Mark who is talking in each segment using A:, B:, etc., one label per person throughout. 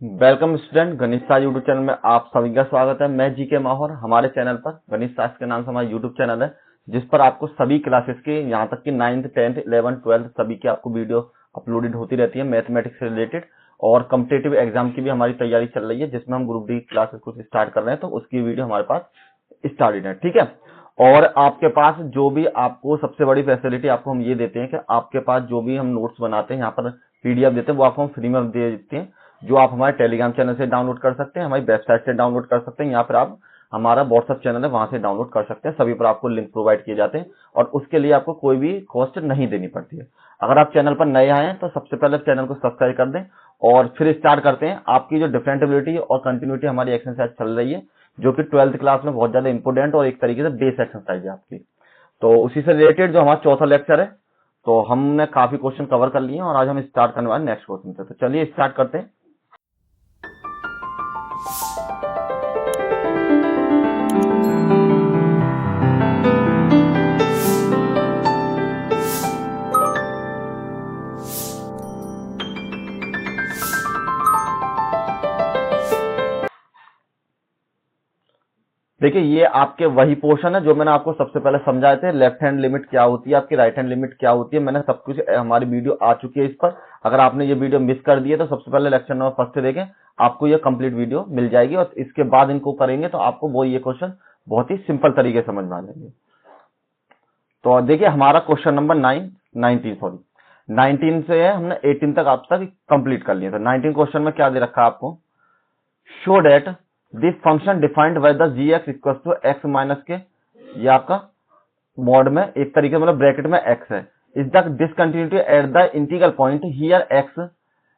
A: Welcome student, गणित शास्त्र YouTube channel में आप सभी का स्वागत है। मैं जीके माहौर। हमारे चैनल पर गणित शास्त्र के नाम से हमारा यूट्यूब चैनल है, जिस पर आपको सभी क्लासेस की, यहाँ तक कि 9th 10th 11th 12th सभी की आपको वीडियो अपलोडेड होती रहती है मैथमेटिक्स से रिलेटेड। और कॉम्पिटेटिव एग्जाम की भी हमारी तैयारी चल रही है, जिसमें हम ग्रुप डी क्लासेस कुछ स्टार्ट कर रहे हैं, तो उसकी वीडियो हमारे पास स्टार्टेड है। ठीक है। और आपके पास जो भी, आपको सबसे बड़ी फैसिलिटी आपको हम ये देते हैं कि आपके पास जो भी हम नोट्स बनाते हैं, यहाँ पर पीडीएफ देते हैं, वो आपको हम फ्री में दे देते हैं, जो आप हमारे टेलीग्राम चैनल से डाउनलोड कर सकते हैं, हमारी वेबसाइट से डाउनलोड कर सकते हैं, या फिर आप हमारा व्हाट्सएप चैनल है वहां से डाउनलोड कर सकते हैं। सभी पर आपको लिंक प्रोवाइड किए जाते हैं और उसके लिए आपको कोई भी कॉस्ट नहीं देनी पड़ती है। अगर आप चैनल पर नए आए हैं तो सबसे पहले चैनल को सब्सक्राइब कर दें और फिर स्टार्ट करते हैं। आपकी जो डिफरेंटेबिलिटी और कंटिन्यूटी हमारी एक्सरसाइज चल रही है, जो कि 12th क्लास में बहुत ज्यादा इंपोर्टेंट और एक तरीके से बेस एक्सरसाइज है आपकी, तो उसी से रिलेटेड जो हमारा चौथा लेक्चर है, तो हमने काफी क्वेश्चन कवर कर लिए हैं और आज हम स्टार्ट करने वाले नेक्स्ट क्वेश्चन से। तो चलिए स्टार्ट करते हैं। देखिए, ये आपके वही पोर्शन है जो मैंने आपको सबसे पहले समझाए थे। लेफ्ट हैंड लिमिट क्या होती है, आपकी राइट हैंड लिमिट क्या होती है, मैंने सब कुछ, हमारी वीडियो आ चुकी है इस पर। अगर आपने ये वीडियो मिस कर दी है तो सबसे पहले लेक्चर नंबर फर्स्ट से देखें, आपको ये कंप्लीट वीडियो मिल जाएगी और इसके बाद इनको करेंगे तो आपको वो ये क्वेश्चन बहुत ही सिंपल तरीके से समझ में आ जाएंगे। तो देखिए, हमारा क्वेश्चन नंबर 19 से है, हमने 18 तक आप तक कंप्लीट कर लिया। तो 19 क्वेश्चन में क्या दे रखा है आपको, show that this function defined by the g x equal to x minus के, ये आपका मॉड में एक तरीके मतलब ब्रैकेट में एक्स है, is the discontinuity at the integral point here x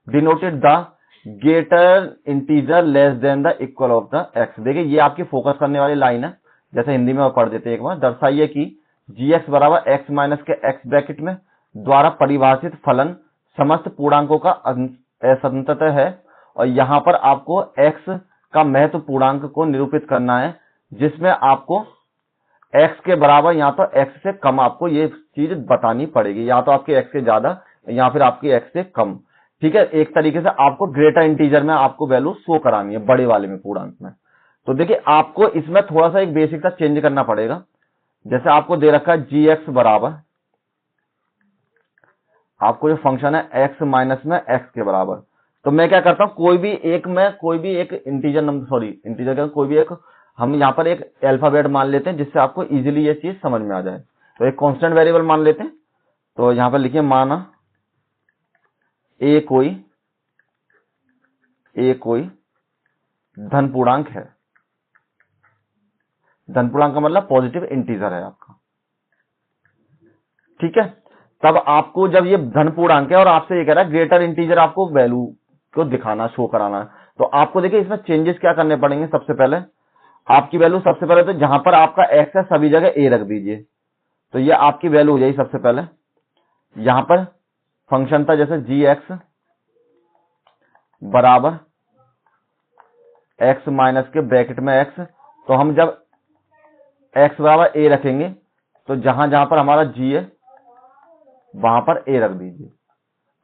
A: denoted the greater integer less than the equal of the x. देखिए, ये आपकी फोकस करने वाली लाइन है, जैसे हिंदी में पढ़ देते हैं एक बार। दर्शाइए कि जी एक्स बराबर एक्स माइनस के एक्स ब्रैकेट में द्वारा परिभाषित फलन समस्त पूर्णांकों का असंतत है, और यहां पर आपको एक्स का महत्व पूर्णांक को निरूपित करना है, जिसमें आपको एक्स के बराबर या तो एक्स से कम आपको ये चीज बतानी पड़ेगी, या तो आपके एक्स से ज्यादा या फिर आपकी एक्स से कम। ठीक है, एक तरीके से आपको ग्रेटर इंटीजर में आपको वैल्यू शो करानी है, बड़े वाले में, पूर्णांक में। तो देखिए, आपको इसमें थोड़ा सा एक बेसिक सा चेंज करना पड़ेगा। जैसे आपको दे रखा है जी एक्स बराबर, आपको जो फंक्शन है एक्स माइनस में एक्स के बराबर, तो मैं क्या करता हूं, कोई भी एक इंटीजर नंबर, सॉरी इंटीजर का कोई भी एक, हम यहाँ पर एक अल्फाबेट मान लेते हैं, जिससे आपको इजीली ये चीज समझ में आ जाए। तो एक कांस्टेंट वेरिएबल मान लेते हैं। तो यहाँ पर लिखिए, माना ए कोई धन पूर्णांक है। धन पूर्णांक का मतलब पॉजिटिव इंटीजर है आपका। ठीक है, तब आपको जब ये धन पूर्णांक है और आपसे ये कह रहा है ग्रेटर इंटीजर आपको वैल्यू को दिखाना, शो कराना, तो आपको देखिए इसमें चेंजेस क्या करने पड़ेंगे। सबसे पहले आपकी वैल्यू, सबसे पहले तो जहां पर आपका एक्स है सभी जगह ए रख दीजिए, तो ये आपकी वैल्यू हो जाएगी। सबसे पहले यहां पर फंक्शन था जैसे जी एक्स बराबर एक्स माइनस के ब्रैकेट में एक्स, तो हम जब एक्स बराबर ए रखेंगे तो जहां जहां पर हमारा जी है वहां पर ए रख दीजिए,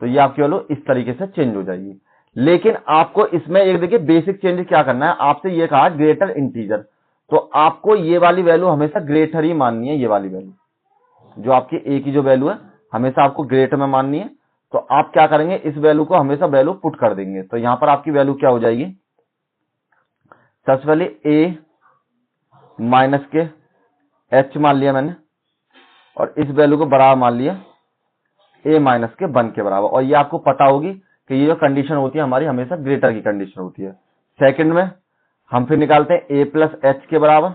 A: तो ये आपकी वैल्यू इस तरीके से चेंज हो जाएगी। लेकिन आपको इसमें एक देखिए बेसिक चेंज क्या करना है, आपसे ये कहा ग्रेटर इंटीजर, तो आपको ये वाली वैल्यू हमेशा ग्रेटर ही माननी है। ये वाली वैल्यू जो आपकी ए की जो वैल्यू है हमेशा आपको ग्रेटर में माननी है। तो आप क्या करेंगे, इस वैल्यू को हमेशा वैल्यू पुट कर देंगे। तो यहां पर आपकी वैल्यू क्या हो जाएगी, सबसे पहले ए माइनस के एच मान लिया मैंने, और इस वैल्यू को बराबर मान लिया ए माइनस के 1 के बराबर। और ये आपको पता होगी कि ये जो कंडीशन होती है हमारी हमेशा ग्रेटर की कंडीशन होती है। सेकंड में हम फिर निकालते हैं ए प्लस एच के बराबर,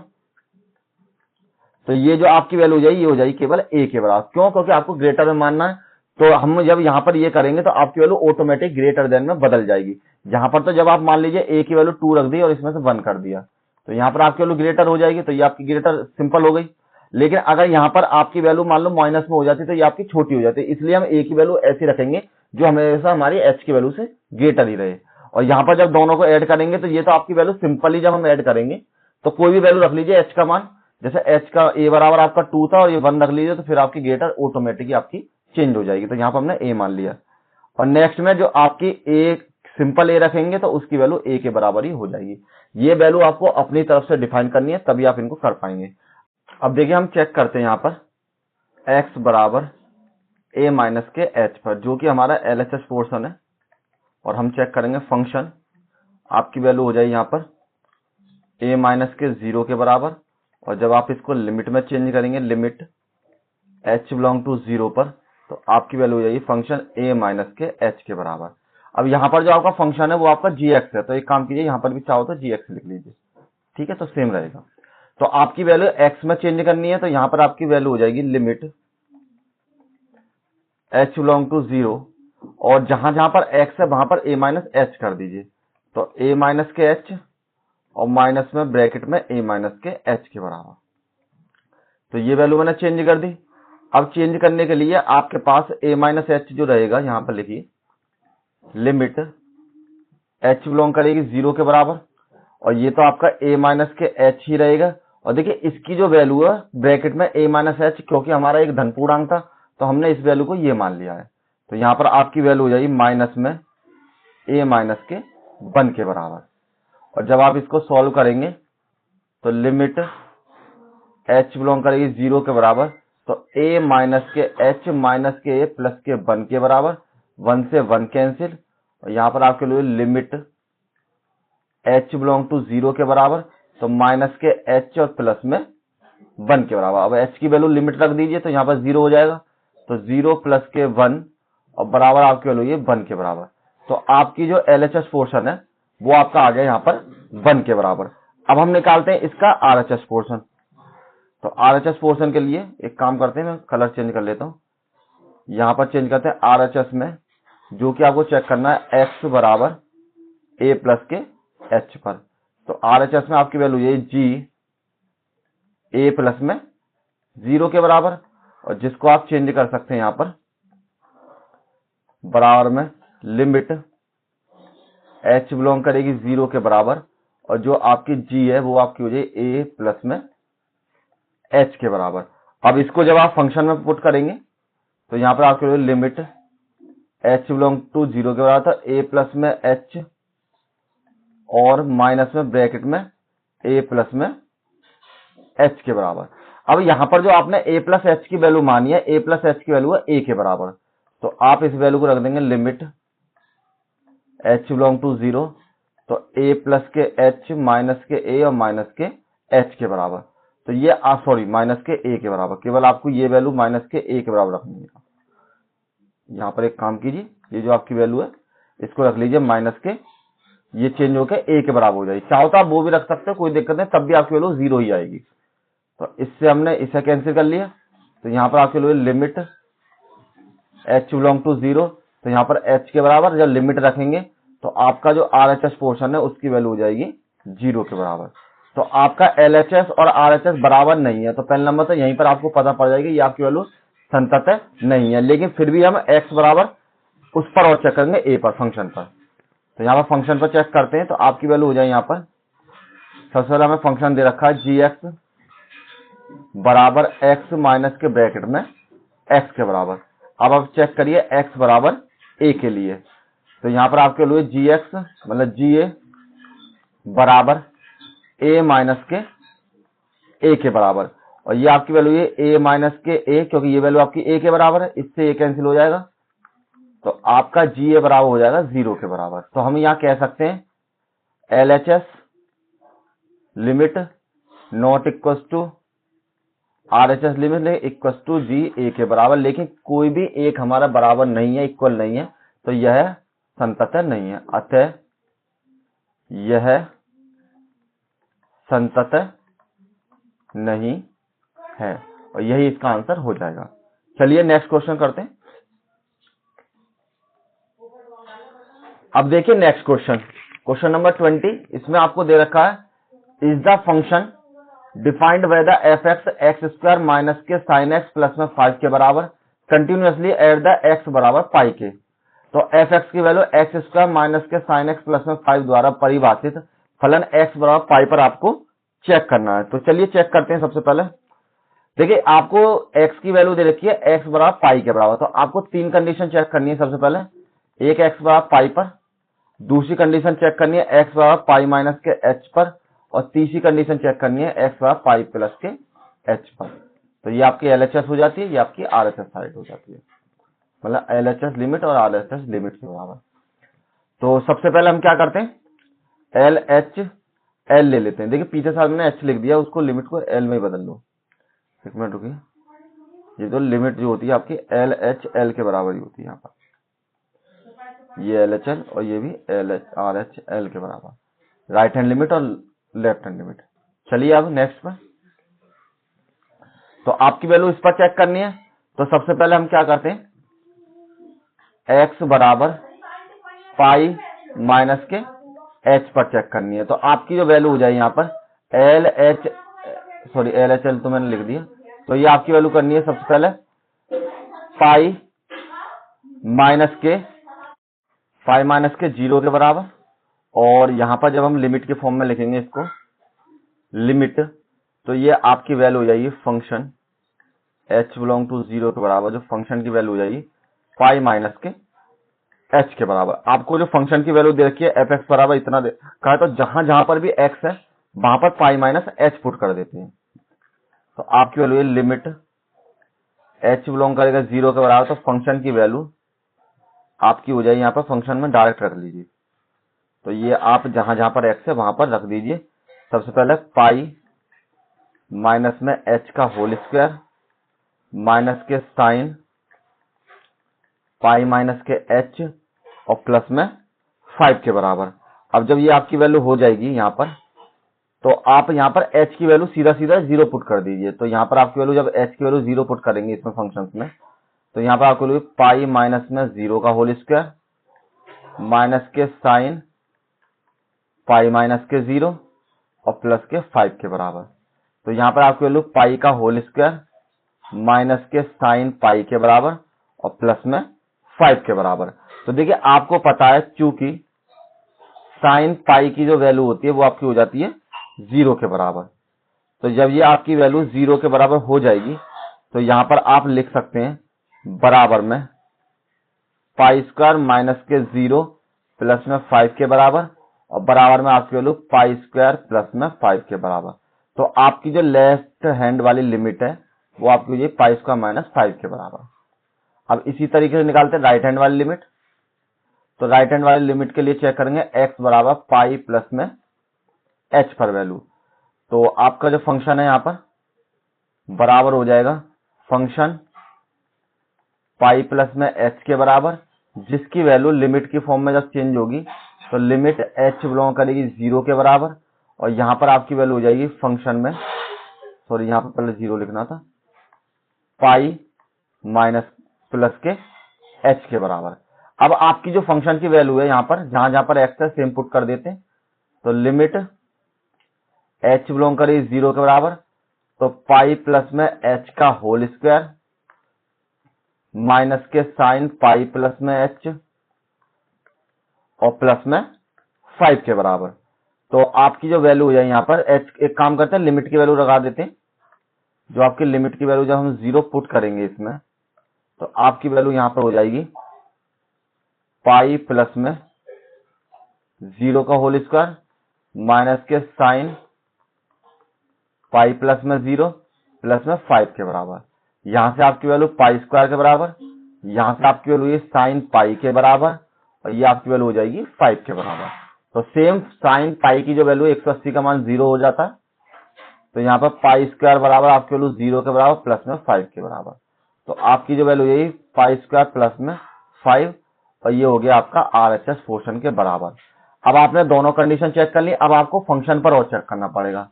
A: तो ये जो आपकी वैल्यू हो जाएगी ये हो जाएगी केवल ए के बराबर। क्यों, क्योंकि आपको ग्रेटर में मानना है। तो हम जब यहां पर ये करेंगे तो आपकी वैल्यू ऑटोमेटिक ग्रेटर देन में बदल जाएगी। यहां पर तो जब आप मान लीजिए ए की वैल्यू 2 रख दी और इसमें से 1 कर दिया, तो यहां पर आपकी वैल्यू ग्रेटर हो जाएगी, तो ये आपकी ग्रेटर सिंपल हो गई। लेकिन अगर यहां पर आपकी वैल्यू मान लो माइनस में हो जाती तो ये आपकी छोटी हो जाती, इसलिए हम ए की वैल्यू ऐसी रखेंगे जो हमेशा हमारी एच की वैल्यू से ग्रेटर ही रहे। और यहां पर जब दोनों को ऐड करेंगे तो ये तो आपकी वैल्यू सिंपल ही, जब हम ऐड करेंगे तो कोई भी वैल्यू रख लीजिए एच का मान, जैसे एच का ए बराबर आपका 2 था और ये 1 रख लीजिए, तो फिर आपकी ग्रेटर ऑटोमेटिकली आपकी चेंज हो जाएगी। तो यहां पर हमने ए मान लिया। और नेक्स्ट में जो आपकी ए सिंपल ए रखेंगे तो उसकी वैल्यू ए के बराबर ही हो जाएगी। ये वैल्यू आपको अपनी तरफ से डिफाइन करनी है, तभी आप इनको कर पाएंगे। अब देखिए हम चेक करते हैं यहाँ पर x बराबर a माइनस के h पर, जो कि हमारा LHS पोर्शन है, और हम चेक करेंगे फंक्शन। आपकी वैल्यू हो जाएगी यहाँ पर a माइनस के 0 के बराबर, और जब आप इसको लिमिट में चेंज करेंगे, लिमिट h बिलोंग टू 0 पर, तो आपकी वैल्यू हो जाएगी फंक्शन a माइनस के h के बराबर। अब यहाँ पर जो आपका फंक्शन है वो आपका gx है, तो एक काम कीजिए, यहाँ पर भी चाहो तो gx लिख लीजिए, ठीक है, तो सेम रहेगा। तो आपकी वैल्यू x में चेंज करनी है, तो यहाँ पर आपकी वैल्यू हो जाएगी लिमिट h बिलोंग टू 0, और जहां जहां पर x है वहां पर a माइनस h कर दीजिए, तो a माइनस के h और माइनस में ब्रैकेट में a माइनस के h के बराबर। तो ये वैल्यू मैंने चेंज कर दी। अब चेंज करने के लिए आपके पास a माइनस h जो रहेगा, यहां पर लिखिए लिमिट h बिलोंग करेगी 0 के बराबर, और ये तो आपका a माइनस के h ही रहेगा। और देखिए इसकी जो वैल्यू है ब्रैकेट में a माइनस h, क्योंकि हमारा एक धन पूर्णांक था तो हमने इस वैल्यू को ये मान लिया है, तो यहाँ पर आपकी वैल्यू हो जाएगी माइनस में a माइनस के 1 के बराबर। और जब आप इसको सॉल्व करेंगे तो लिमिट h बिलोंग करेगी 0 के बराबर, तो a माइनस के h माइनस के a प्लस के 1 के बराबर, 1 से 1 कैंसिल, और यहाँ पर आपके लिए लिमिट h बिलोंग टू 0 के बराबर, तो माइनस के h और प्लस में 1 के बराबर। अब h की वैल्यू लिमिट रख दीजिए, तो यहाँ पर 0 हो जाएगा, तो 0 प्लस के 1 और बराबर आपकी वैल्यू ये 1 के बराबर। तो आपकी जो LHS पोर्शन है वो आपका आ गया यहाँ पर 1 के बराबर। अब हम निकालते हैं इसका RHS पोर्शन। तो RHS पोर्शन के लिए एक काम करते हैं, मैं कलर चेंज कर लेता हूँ, यहाँ पर चेंज करते हैं RHS में, जो कि आपको चेक करना है x बराबर a प्लस के h पर। तो RHS में आपकी वैल्यू ये g a प्लस में 0 के बराबर, और जिसको आप चेंज कर सकते हैं यहाँ पर बराबर में लिमिट h बिलोंग करेगी 0 के बराबर, और जो आपकी g है वो आपकी हो जाएगी a प्लस में h के बराबर। अब इसको जब आप फंक्शन में पुट करेंगे तो यहाँ पर आपके लिमिट h बिलोंग टू 0 के बराबर था a प्लस में h, और माइनस में ब्रैकेट में a प्लस में h के बराबर। अब यहाँ पर जो आपने a प्लस h की वैल्यू मानी है, a प्लस h की वैल्यू है a के बराबर, तो आप इस वैल्यू को रख देंगे लिमिट h बिलोंग टू 0, तो a प्लस के h माइनस के a और माइनस के h के बराबर, तो ये सॉरी माइनस के a के बराबर, केवल आपको ये वैल्यू माइनस के a के बराबर रखनी है। यहाँ पर एक काम कीजिए, ये जो आपकी वैल्यू है इसको रख लीजिए माइनस के, ये चेंज होकर a के बराबर हो जाएगी। चाहो तो आप वो भी रख सकते हो, कोई दिक्कत नहीं, तब भी आपकी वैल्यू 0 ही आएगी। तो इससे हमने इसे कैंसिल कर लिया, तो यहाँ पर आपकी value limit h belong to 0, तो यहाँ पर h के बराबर जब लिमिट रखेंगे तो आपका जो RHS पोर्शन है उसकी वैल्यू हो जाएगी 0 के बराबर। तो आपका LHS और RHS बराबर नहीं है, तो पहले नंबर तो यहीं पर आपको पता पड़ जाएगी ये आपकी वैल्यू संतत नहीं है, लेकिन फिर भी हम x बराबर उस पर और चेक करेंगे a पर, फंक्शन पर। तो यहाँ पर फंक्शन पर चेक करते हैं, तो आपकी वैल्यू हो जाए यहाँ पर, सबसे पहले हमें फंक्शन दे रखा है gx बराबर x माइनस के ब्रैकेट में x के बराबर। अब आप चेक करिए x बराबर a के लिए, तो यहाँ पर आपके लिए gx मतलब ga बराबर a माइनस के a के बराबर, और ये आपकी वैल्यू है a माइनस के a, क्योंकि ये वैल्यू आपकी a के बराबर है, इससे a कैंसिल हो जाएगा, तो आपका ga बराबर हो जाएगा 0 के बराबर। तो हम यहाँ कह सकते हैं LHS limit not equal to RHS limit equal to g a के बराबर, लेकिन कोई भी एक हमारा बराबर नहीं है, इक्वल नहीं है, तो यह संतत नहीं है, अतः यह संतत नहीं है, और यही इसका आंसर हो जाएगा। चलिए नेक्स्ट क्वेश्चन करते हैं। अब देखिए नेक्स्ट क्वेश्चन, क्वेश्चन नंबर 20, इसमें आपको दे रखा है is the function defined by the fx x square minus के साइन एक्स प्लस में 5 के बराबर कंटिन्यूअसली एट द x बराबर पाई के। तो fx की वैल्यू एक्स स्क्वायर माइनस के साइन एक्स प्लस में 5 द्वारा परिभाषित फलन x बराबर पाई पर आपको चेक करना है। तो चलिए चेक करते हैं। सबसे पहले देखिए आपको x की वैल्यू दे रखी है x बराबर पाई के बराबर, तो आपको 3 कंडीशन चेक करनी है। सबसे पहले एक x बराबर पाई पर, दूसरी कंडीशन चेक करनी है एक्स बराबर पाई माइनस के एच पर, और तीसरी कंडीशन चेक करनी है एक्स बराबर पाई प्लस के एच पर। तो ये आपकी एलएचएस हो जाती है, ये आपकी आरएचएस साइड हो जाती है, मतलब एलएचएस लिमिट और आरएचएस लिमिट के बराबर। तो सबसे पहले हम क्या करते हैं, एल एच एल ले लेते हैं। देखिए पीछे साहब ने एच लिख दिया, उसको लिमिट को एल में ही बदल लो। एक मिनट रुकिए, ये तो लिमिट जो होती है आपकी एल एच एल के बराबर ही होती है यहाँ पर, ये एल एच एल और ये भी L H R H L के बराबर, राइट हैंड लिमिट और लेफ्ट हैंड लिमिट। चलिए अब नेक्स्ट पर, तो आपकी वैल्यू इस पर चेक करनी है। तो सबसे पहले हम क्या करते हैं, एक्स बराबर पाई माइनस के एच पर चेक करनी है। तो आपकी जो वैल्यू हो जाए यहाँ पर एल एच एल तो मैंने लिख दिया। तो ये आपकी वैल्यू करनी है सबसे पहले पाई माइनस के 0 के बराबर, और यहाँ पर जब हम लिमिट के फॉर्म में लिखेंगे इसको लिमिट, तो ये आपकी वैल्यू हो जाएगी फंक्शन h बिलोंग टू 0 के बराबर, जो फंक्शन की वैल्यू हो जाएगी पाई माइनस के h के बराबर। आपको जो फंक्शन की वैल्यू दे रखी है एफ एक्स बराबर इतना दे कहा, तो जहां जहां पर भी x है वहां पर पाई माइनस h पुट कर देते हैं। तो आपकी वैल्यू है लिमिट h बिलोंग करेगा 0 के बराबर, तो फंक्शन की वैल्यू आपकी हो जाएगी यहाँ पर, फंक्शन में डायरेक्ट रख लीजिए। तो ये आप जहां जहां पर x है वहां पर रख दीजिए। सबसे पहले पाई माइनस में h का होल स्क्वायर माइनस के साइन पाई माइनस के h और प्लस में 5 के बराबर। अब जब ये आपकी वैल्यू हो जाएगी यहाँ पर, तो आप यहाँ पर h की वैल्यू सीधा सीधा 0 पुट कर दीजिए। तो यहाँ पर आपकी वैल्यू जब h की वैल्यू 0 पुट करेंगे इसमें फंक्शन में, तो यहाँ पर आपकी वैल्यू पाई माइनस में 0 का होल स्क्वायर माइनस के साइन पाई माइनस के 0 और प्लस के 5 के बराबर। तो यहाँ पर आपकी वैल्यू पाई का होल स्क्वायर माइनस के साइन पाई के बराबर और प्लस में 5 के बराबर। तो देखिए आपको पता है चूंकि साइन पाई की जो वैल्यू होती है वो आपकी हो जाती है 0 के बराबर। तो जब ये आपकी वैल्यू 0 के बराबर हो जाएगी, तो यहाँ पर आप लिख सकते हैं बराबर में पाई स्क्वायर माइनस के 0 प्लस में 5 के बराबर, और बराबर में आपकी वैल्यू पाई स्क्वायर प्लस में 5 के बराबर। तो आपकी जो लेफ्ट हैंड वाली लिमिट है वो आपकी हो जाएगी पाई स्क्वायर माइनस 5 के बराबर। अब इसी तरीके से निकालते हैं राइट हैंड वाली लिमिट। तो राइट हैंड वाली लिमिट के लिए चेक करेंगे x बराबर पाई प्लस में h पर वैल्यू। तो आपका जो फंक्शन है यहाँ पर बराबर हो जाएगा फंक्शन पाई प्लस में h के बराबर, जिसकी वैल्यू लिमिट की फॉर्म में जब चेंज होगी तो लिमिट h बिलोंग करेगी 0 के बराबर, और यहाँ पर आपकी वैल्यू हो जाएगी फंक्शन में, सॉरी यहाँ पर पहले 0 लिखना था, पाई माइनस प्लस के h के बराबर। अब आपकी जो फंक्शन की वैल्यू है यहाँ पर जहां जहां पर x है सेम पुट कर देते हैं। तो लिमिट h बिलोंग करेगी 0 के बराबर, तो पाई प्लस में h का होल स्क्वायर माइनस के साइन पाई प्लस में h और प्लस में 5 के बराबर। तो आपकी जो वैल्यू हो जाए यहाँ पर h, एक काम करते हैं लिमिट की वैल्यू लगा देते हैं। जो आपकी लिमिट की वैल्यू जब हम 0 पुट करेंगे इसमें, तो आपकी वैल्यू यहाँ पर हो जाएगी पाई प्लस में 0 का होल स्क्वायर माइनस के साइन पाई प्लस में 0 प्लस में 5 के बराबर। यहां से आपकी वैल्यू पाई स्क्वायर के बराबर, यहां से आपकी वैल्यू ये साइन पाई के बराबर, और ये आपकी वैल्यू हो जाएगी 5 के बराबर। तो सेम साइन पाई की जो वैल्यू 180 का मान 0 हो जाता है, तो यहाँ पर पाई स्क्वायर बराबर आपकी वैल्यू 0 के बराबर प्लस में 5 के बराबर। तो आपकी जो वैल्यू यही पाई स्क्वायर प्लस में 5, और ये हो गया आपका आरएचएस पोर्शन के बराबर। अब आपने दोनों कंडीशन चेक कर ली, अब आपको फंक्शन पर और चेक करना पड़ेगा।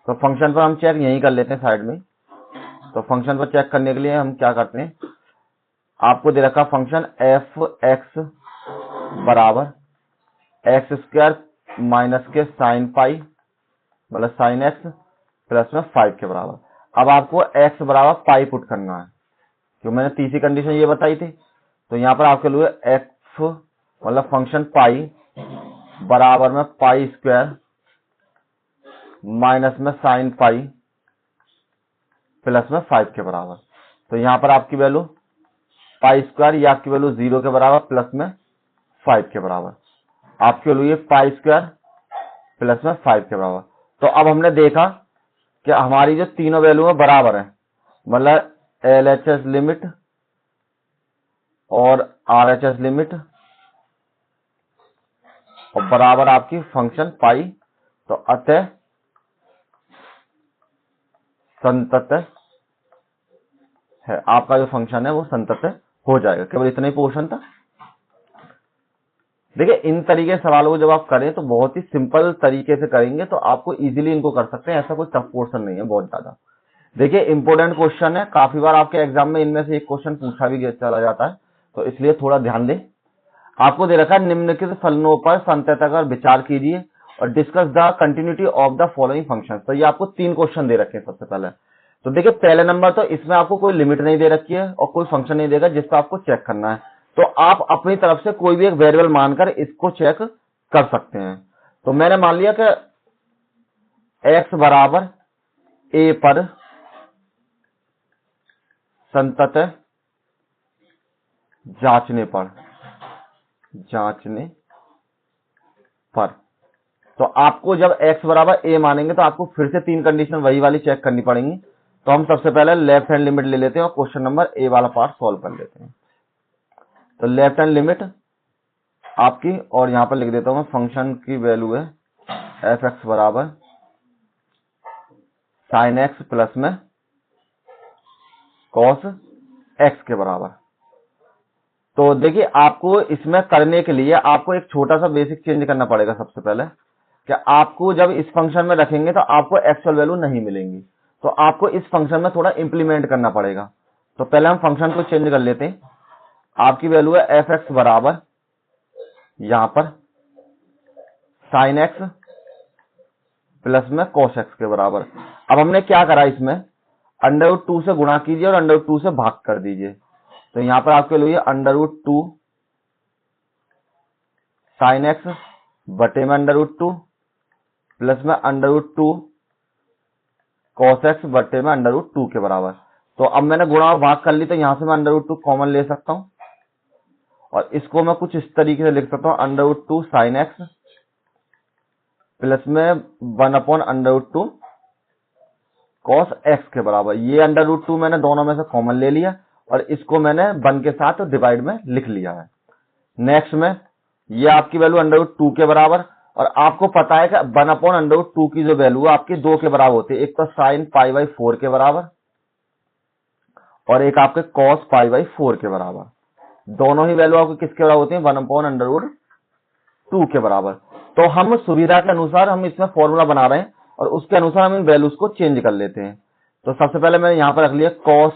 A: तो फंक्शन पर हम चेक यहीं कर लेते हैं साइड में। तो फंक्शन पर चेक करने के लिए हम क्या करते हैं, आपको दे रखा फंक्शन एफ एक्स बराबर एक्स स्क्वायर माइनस के साइन पाई मतलब साइन एक्स प्लस में 5 के बराबर। अब आपको एक्स बराबर पाई पुट करना है, क्योंकि मैंने तीसरी कंडीशन ये बताई थी। तो यहाँ पर आपके लिए एक्स मतलब फंक्शन पाई बराबर में पाई स्क्वायर माइनस में साइन पाई प्लस में 5 के बराबर। तो यहाँ पर आपकी वैल्यू पाई स्क्वायर, ये आपकी वैल्यू 0 के बराबर प्लस में 5 के बराबर। आपके लिए पाई स्क्वायर प्लस में 5 के बराबर। तो अब हमने देखा कि हमारी जो तीनों वैल्यू है बराबर है, मतलब LHS लिमिट और RHS लिमिट और बराबर आपकी फंक्शन पाई। तो अतः संतत है, आपका जो फंक्शन है वो संतत हो जाएगा। केवल इतना ही पोर्शन था। देखिए इन तरीके सवालों को जब आप करें तो बहुत ही सिंपल तरीके से करेंगे तो आपको इजीली इनको कर सकते हैं, ऐसा कोई टफ पोर्शन नहीं है बहुत ज्यादा। देखिए इंपॉर्टेंट क्वेश्चन है, काफी बार आपके एग्जाम में इनमें से एक क्वेश्चन पूछा भी चला जाता है, तो इसलिए थोड़ा ध्यान दें। आपको दे रखा है निम्नलिखित फलनों पर संततता पर विचार कीजिए और discuss the continuity of the following function. तो ये आपको 3 क्वेश्चन दे रखे हैं। सबसे पहले तो देखिए पहले नंबर तो इसमें आपको कोई लिमिट नहीं दे रखी है और कोई फंक्शन नहीं देगा जिसको आपको चेक करना है, तो आप अपनी तरफ से कोई भी एक वेरिएबल मानकर इसको चेक कर सकते हैं। तो मैंने मान लिया कि x बराबर a पर संतत जांचने पर तो आपको जब x बराबर a मानेंगे तो आपको फिर से 3 कंडीशन वही वाली चेक करनी पड़ेंगी। तो हम सबसे पहले लेफ्ट हैंड लिमिट ले लेते हैं और क्वेश्चन नंबर a वाला पार्ट सॉल्व कर लेते हैं। तो लेफ्ट हैंड लिमिट आपकी, और यहां पर लिख देता हूं फंक्शन की वैल्यू है f(x) बराबर sin x प्लस में cos x के बराबर। तो देखिए आपको इसमें करने के लिए आपको एक छोटा सा बेसिक चेंज करना पड़ेगा। सबसे पहले कि आपको जब इस फंक्शन में रखेंगे तो आपको एक्चुअल वैल्यू नहीं मिलेंगी, तो आपको इस फंक्शन में थोड़ा इंप्लीमेंट करना पड़ेगा। तो पहले हम फंक्शन को चेंज कर लेते हैं। आपकी वैल्यू है f(x) बराबर यहां पर sin x प्लस में cos x के बराबर। अब हमने क्या करा, इसमें √2 से गुणा कीजिए और √2 से भाग कर दीजिए। तो यहां पर आपके लिए √2 sin x बटे में √2 प्लस में √2 cos x बटे में √2 के बराबर। तो अब मैंने गुणा और भाग कर ली, तो यहां से मैं √2 कॉमन ले सकता हूं और इसको मैं कुछ इस तरीके से लिख सकता हूं √2 sin x प्लस में 1/√2 cos x के बराबर। ये √2 मैंने दोनों में से कॉमन ले लिया और इसको मैंने 1 के साथ डिवाइड में लिख लिया है। नेक्स्ट में ये आपकी वैल्यू √2 के बराबर, और आपको पता है कि 1/√2 की जो वैल्यू है आपकी 2 के बराबर होती है। एक तो sin π/4 के बराबर और एक आपके cos π/4 के बराबर। दोनों ही वैल्यू आपको किसके बराबर होती है, 1/√2 के बराबर। तो हम सुविधा के अनुसार हम इसमें फॉर्मूला बना रहे हैं और उसके अनुसार हम इन वैल्यूज को चेंज कर लेते हैं। तो सबसे पहले मैंने यहां पर रख लिया cos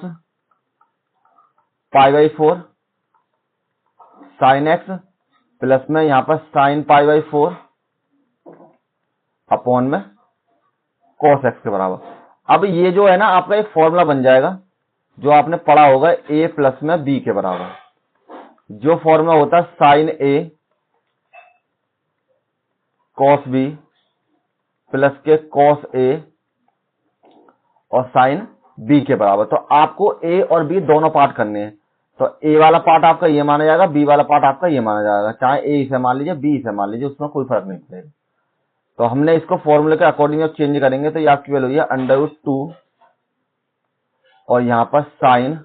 A: π/4 sin x प्लस में यहां पर sin π/4 अपॉन में cos x के बराबर। अब ये जो है ना आपका एक फॉर्मूला बन जाएगा जो आपने पढ़ा होगा a प्लस में b के बराबर। जो फॉर्मूला होता है sin a cos b plus के cos a और sin b के बराबर। तो आपको a और b दोनों पार्ट करने हैं। तो a वाला पार्ट आपका ये माना जाएगा, b वाला पार्ट आपका ये माना जाएगा। चाहे a इसे मान लीजिए, b इसे मान लीजिए, उसमें कोई फर्क नहीं पड़ेगा। तो हमने इसको फॉर्मूले के अकॉर्डिंग चेंज करेंगे तो ये आपकी वैल्यू है √2 और यहां पर sin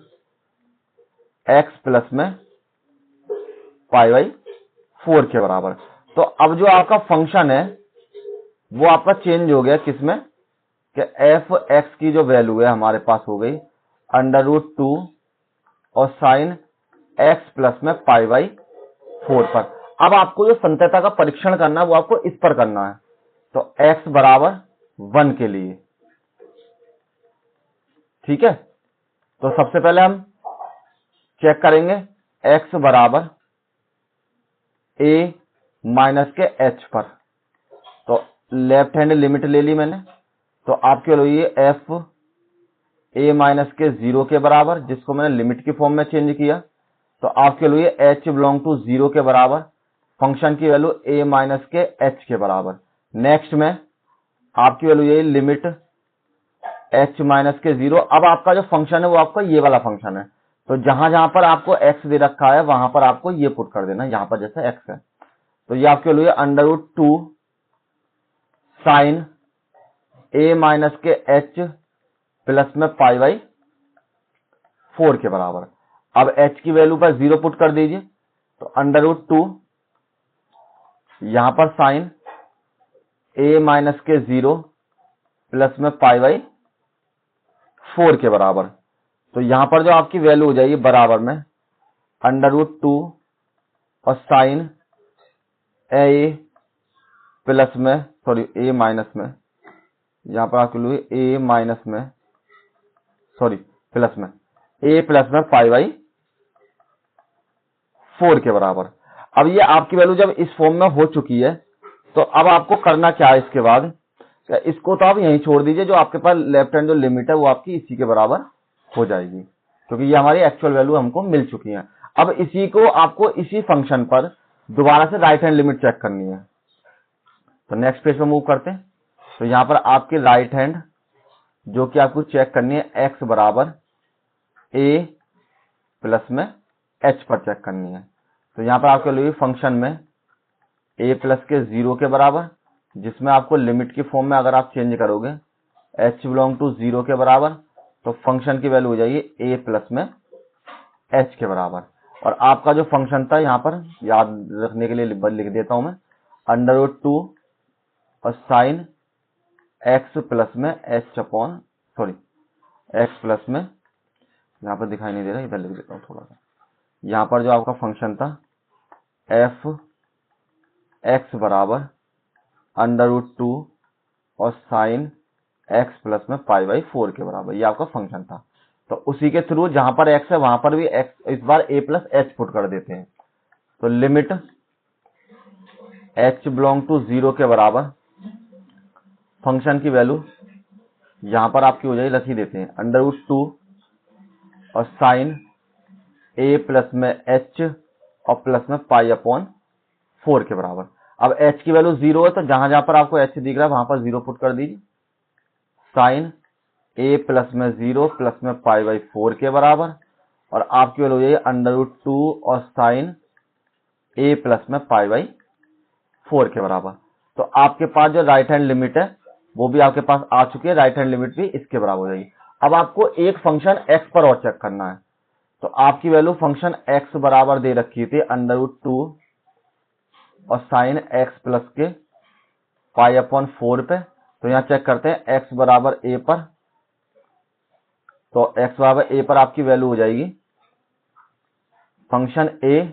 A: x प्लस में π/4 के बराबर। तो अब जो आपका फंक्शन है वो आपका चेंज हो गया किसमें कि f(x) की जो वैल्यू है हमारे पास हो गई √2 और sin x प्लस में π/4 पर। अब आपको जो संततता का परीक्षण करना है वो आपको इस पर करना है। तो x बराबर 1 के लिए, ठीक है। तो सबसे पहले हम चेक करेंगे x बराबर a माइनस के h पर। तो लेफ्ट हैंड लिमिट ले ली मैंने, तो आपके लिए f a माइनस के 0 के बराबर, जिसको मैंने लिमिट की फॉर्म में चेंज किया। तो आपके लिए h बिलोंग टू 0 के बराबर, फंक्शन की वैल्यू a माइनस के h के बराबर। नेक्स्ट में आपकी वैल्यू ये लिमिट h माइनस के 0। अब आपका जो फंक्शन है वो आपका ये वाला फंक्शन है। तो जहां जहां पर आपको x दे रखा है वहां पर आपको ये पुट कर देना, यहां पर जैसे x है। तो ये आपकी वैल्यू है √2 साइन a माइनस के h प्लस में π/4 के बराबर। अब h की वैल्यू पर 0 पुट कर दीजिए, तो √2 यहां पर साइन a माइनस के 0 प्लस में π/4 के बराबर। तो यहां पर जो आपकी वैल्यू हो जाएगी बराबर में √2 और साइन a प्लस में a माइनस में, यहां पर आपकी वैल्यू a माइनस में प्लस में a प्लस में π/4 के बराबर। अब ये आपकी वैल्यू जब इस फॉर्म में हो चुकी है, तो अब आपको करना क्या है इसके बाद, इसको तो आप यहीं छोड़ दीजिए, जो आपके पास लेफ्ट हैंड जो लिमिट है वो आपकी इसी के बराबर हो जाएगी, क्योंकि ये हमारी एक्चुअल वैल्यू हमको मिल चुकी है। अब इसी को आपको इसी फंक्शन पर दोबारा से राइट हैंड लिमिट चेक करनी है। तो नेक्स्ट पेज पे मूव करते हैं। तो यहां पर आपकी राइट हैंड जो कि आपको चेक करनी है x बराबर a प्लस में h पर चेक करनी है। तो यहां पर आपके लिए फंक्शन में a प्लस के 0 के बराबर, जिसमें आपको लिमिट की फॉर्म में अगर आप चेंज करोगे h बिलोंग टू 0 के बराबर, तो फंक्शन की वैल्यू हो जाएगी a प्लस में h के बराबर। और आपका जो फंक्शन था यहां पर याद रखने के लिए लिख देता हूं मैं, √2 और साइन x प्लस में x प्लस में, यहां पर दिखाई नहीं दे रहा, इधर लिख देता हूं थोड़ा सा। यहां पर जो आपका फंक्शन था f x बराबर √2 और साइन x प्लस में π/4 के बराबर, ये आपका फंक्शन था। तो उसी के थ्रू जहां पर x है वहां पर भी x, इस बार a प्लस h पुट कर देते हैं। तो लिमिट h बिलोंग टू 0 के बराबर, फंक्शन की वैल्यू यहां पर आपकी हो जाएगी, रख ही देते हैं √2 और साइन a प्लस में h और प्लस में π/4 के बराबर। अब h की वैल्यू 0 है, तो जहां जहां पर आपको h दिख रहा है वहां पर 0 पुट कर दीजिए। साइन a प्लस में 0 प्लस में π/4 के बराबर, और आपकी वैल्यू हो जाएगी √2 और साइन a प्लस में π/4 के बराबर। तो आपके पास जो राइट हैंड लिमिट है वो भी आपके पास आ चुकी है, राइट हैंड लिमिट भी इसके बराबर हो जाएगी। अब आपको एक फंक्शन x पर और चेक करना है। तो आपकी वैल्यू फंक्शन x बराबर दे रखी थी √2 और साइन x प्लस के π/4 पे। तो यहां चेक करते हैं x बराबर a पर, तो x बराबर a पर आपकी वैल्यू हो जाएगी फंक्शन a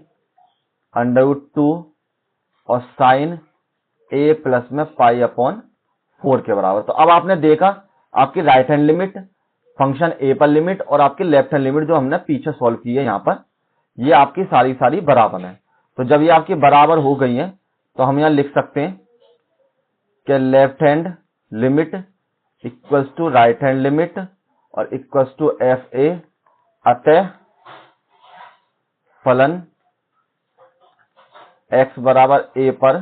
A: √2 और साइन a प्लस में π/4 के बराबर। तो अब आपने देखा आपकी right hand limit, function a पर लिमिट और आपकी लेफ्ट हैंड लिमिट जो हमने पीछे सॉल्व की है यहां पर, ये आपकी सारी बराबर है। तो जब ये आपकी बराबर हो गई है, तो हम यहां लिख सकते हैं कि left hand limit equals to right hand limit और इक्वल्स टू fa, अतः फलन x बराबर a पर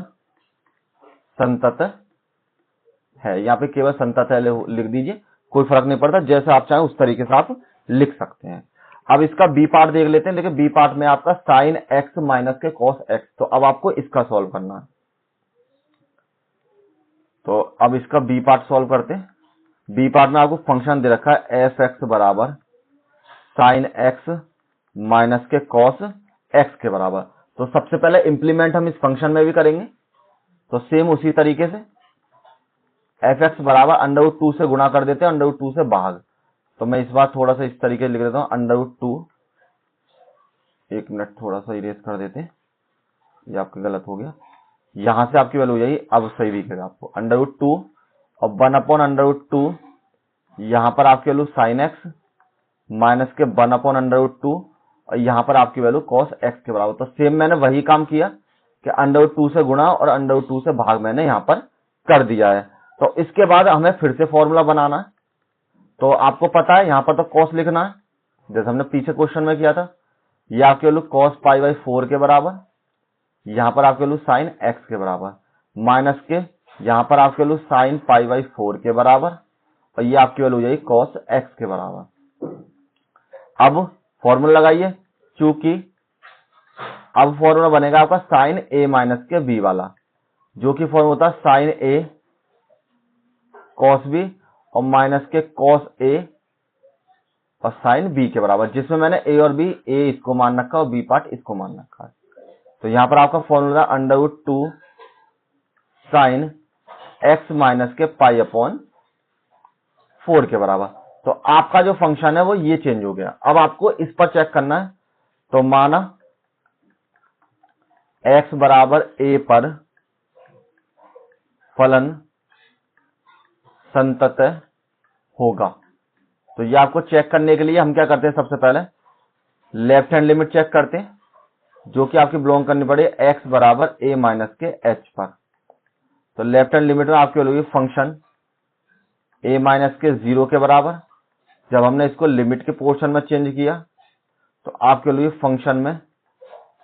A: संतत है। यहाँ पे केवल संतत है लिख दीजिए, कोई फर्क नहीं पड़ता, जैसे आप चाहें उस तरीके से आप लिख सकते हैं। अब इसका बी पार्ट देख लेते हैं। देखिए बी पार्ट में आपका साइन x माइनस के कॉस x, तो अब आपको इसका सॉल्व करना है। तो अब इसका बी पार्ट सॉल्व करते हैं। बी पार्ट में आपको फंक्शन दे रखा है f(x) बराबर साइन x माइनस के कॉस x के बराबर। तो सबसे पहले इंप्लीमेंट हम इस फंक्शन में भी करेंगे, तो सेम उसी तरीके से f(x) बराबर √2 से गुणा कर देते हैं, √2 से भाग। तो मैं इस बार थोड़ा सा इस तरीके से लिख देता हूं, √2, एक मिनट थोड़ा सा इरेज कर देते हैं, ये आपका गलत हो गया। यहां से आपकी वैल्यू हो जाएगी, अब सही दिखेगा आपको, √2 और 1/√2, यहां पर आपकी वैल्यू साइन x माइनस के 1/√2 और यहां पर आपकी वैल्यू कॉस x के बराबर। तो सेम मैंने वही काम किया कि √2 से गुणा और √2 से भाग मैंने यहां पर कर दिया है। तो इसके बाद हमें फिर से फॉर्मूला बनाना है। तो आपको पता है यहां पर तो कॉस लिखना है, जैसे हमने पीछे क्वेश्चन में किया था। यह आपकी वैल्यू कॉस π/4 के बराबर, यहां पर आपकी वैल्यू साइन x के बराबर, माइनस के यहां पर आपकी वैल्यू साइन π/4 के बराबर, और ये आपकी वैल्यू हो जाएगी कॉस x के बराबर। अब फॉर्मूला लगाइए, चूंकि अब फॉर्मूला बनेगा आपका साइन ए माइनस के बी वाला, जो कि फॉर्मूला होता है साइन ए कॉस बी और माइनस के कॉस ए और साइन बी के बराबर, जिसमें मैंने ए और बी, ए इसको मान रखा और बी पार्ट इसको मान रखा है। तो यहां पर आपका formula under root 2 sine x minus के पाई अपॉन 4 के बराबर। तो आपका जो फंक्शन है वो ये चेंज हो गया। अब आपको इस पर चेक करना है, तो माना x बराबर a पर फलन संतत होगा। तो ये आपको चेक करने के लिए हम क्या करते हैं, सबसे पहले लेफ्ट हैंड लिमिट चेक करते हैं, जो कि आपकी बिलोंग करनी पड़े x बराबर a माइनस के h पर। तो लेफ्ट हैंड लिमिट में आपकी होगी फंक्शन a माइनस के 0 के बराबर। जब हमने इसको लिमिट के पोर्शन में चेंज किया तो आपके लिए फंक्शन में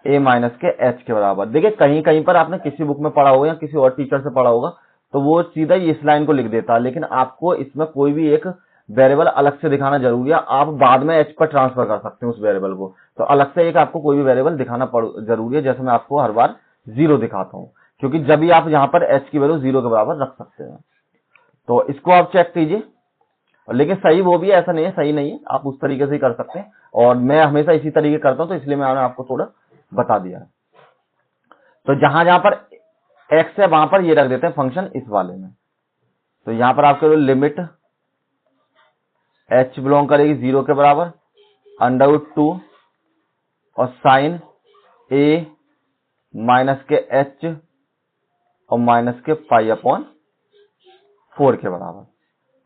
A: a माइनस के h के बराबर। देखिए कहीं कहीं पर आपने किसी बुक में पढ़ा होगा या किसी और टीचर से पढ़ा होगा तो वो सीधा इस लाइन को लिख देता है, लेकिन आपको इसमें कोई भी एक वेरिएबल अलग से दिखाना जरूरी है। आप बाद में h पर ट्रांसफर कर सकते हैं उस वेरिएबल को, तो अलग से एक आपको कोई भी वेरिएबल दिखाना जरूरी है। जैसे मैं आपको हर बार 0 दिखाता हूं, क्योंकि जब भी आप यहाँ पर h की वैल्यू 0 के बराबर रख सकते हैं। तो इसको आप चेक कीजिए, लेकिन सही वो भी ऐसा नहीं है, सही नहीं है, आप उस तरीके से ही कर सकते हैं, और मैं हमेशा इसी तरीके करता हूं, तो इसलिए मैंने आपको थोड़ा बता दिया है। तो जहां जहां पर x है वहां पर ये रख देते हैं फंक्शन इस वाले में। तो यहां पर आपके लिमिट h बिलोंग करेगी 0 के बराबर अंडर रूट 2 और साइन a माइनस के h और माइनस के पाई अपॉन 4 के बराबर।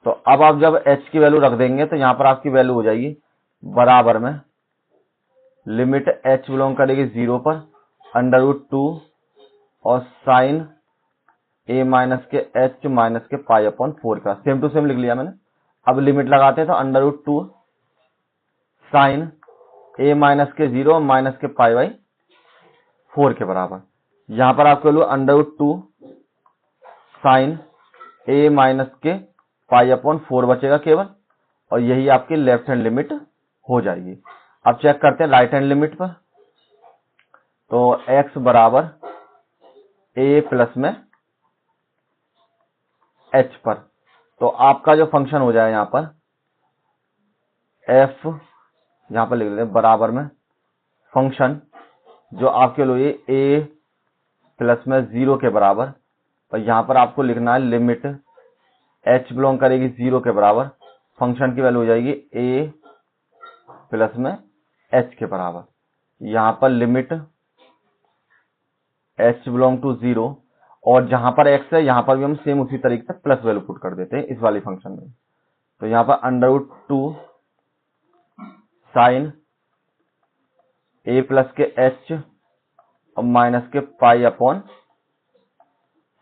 A: तो अब आप जब h की वैल्यू रख देंगे तो यहां पर आपकी वैल्यू हो जाएगी बराबर में लिमिट h बिलोंग करेगी 0 पर अंडर रूट 2 और साइन a माइनस के h माइनस के पाई अपॉन 4 का। सेम टू सेम लिख लिया मैंने। अब लिमिट लगाते हैं तो under root 2 sine a minus के 0 माइनस के पाई बाई 4 के बराबर। यहां पर आपको under root 2 sine a minus के पाई अपॉन 4 बचेगा केवल, और यही आपकी लेफ्ट हैंड लिमिट हो जाएगी। अब चेक करते हैं राइट हैंड लिमिट पर। तो x बराबर a प्लस में h पर, तो आपका जो फंक्शन हो जाए यहां पर f, यहां पर लिख लेते हैं बराबर में फंक्शन जो आपके लिए a प्लस में 0 के बराबर, और यहां पर आपको लिखना है लिमिट h बिलोंग करेगी 0 के बराबर, फंक्शन की वैल्यू हो जाएगी a प्लस में h के बराबर। यहां पर लिमिट h बिलोंग टू 0, और जहां पर x है यहां पर भी हम सेम उसी तरीके से प्लस वैल्यू पुट कर देते हैं इस वाली फंक्शन में। तो यहां पर under root 2 sine a plus के h और माइनस के पाई अपॉन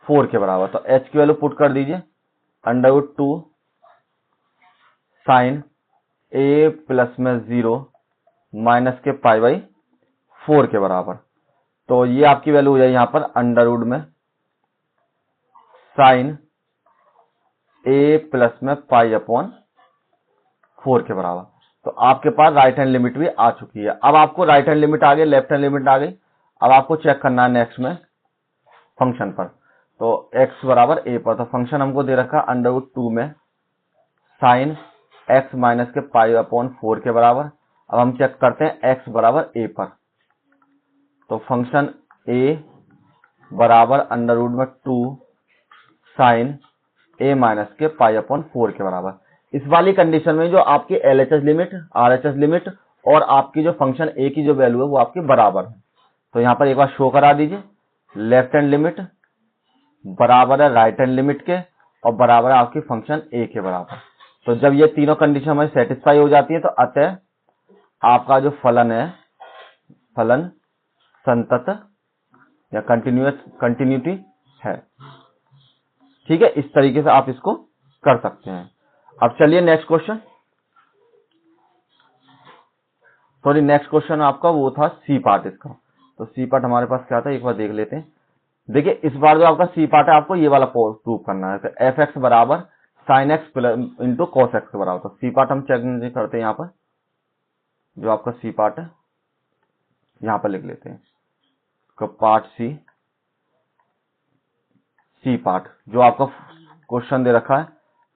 A: 4 के बराबर। तो h की वैल्यू पुट कर दीजिए under root 2 sine a plus में 0 माइनस के पाई बाई 4 के बराबर। तो ये आपकी वैल्यू हो जाए यहां पर अंडर रूट में साइन a प्लस में पाई अपॉन 4 के बराबर। तो आपके पास राइट हैंड लिमिट भी आ चुकी है। अब आपको राइट हैंड लिमिट आ गई, लेफ्ट हैंड लिमिट आ गई। अब आपको चेक करना है नेक्स्ट में फंक्शन पर। तो x बराबर a पर, तो फंक्शन हमको दे रखा अंडर रूट 2 में साइन x माइनस के पाई अपॉन 4 के बराबर। अब हम चेक करते हैं x बराबर a पर। तो फंक्शन a बराबर अंडर रूट में 2 साइन a माइनस के पाई अपॉन 4 के बराबर। इस वाली कंडीशन में जो आपकी LHS लिमिट, RHS लिमिट और आपकी जो फंक्शन a की जो वैल्यू है वो आपके बराबर है। तो यहां पर एक बार शो करा दीजिए, लेफ्ट हैंड लिमिट बराबर है राइट हैंड लिमिट के और बराबर है आपकी फंक्शन a के बराबर। तो जब ये तीनों कंडीशन हमारी सेटिस्फाई हो जाती है तो अतः आपका जो फलन है, फलन संतत या कंटिन्यूटी है। ठीक है, इस तरीके से आप इसको कर सकते हैं। अब चलिए next question. Sorry, next question आपका वो था सी पार्ट इसका। तो सी पार्ट हमारे पास क्या था एक बार देख लेते हैं। देखिए इस बार जो आपका सी पार्ट है आपको ये वाला प्रूव करना है। तो एफ एक्स बराबर sine x into cos x के बराबर। तो सी पार्ट हम चेक करते हैं। यहाँ पर जो आपका सी पार्ट है यहाँ पर लिख लेते हैं इसका पार्ट सी पार्ट जो आपका क्वेश्चन दे रखा है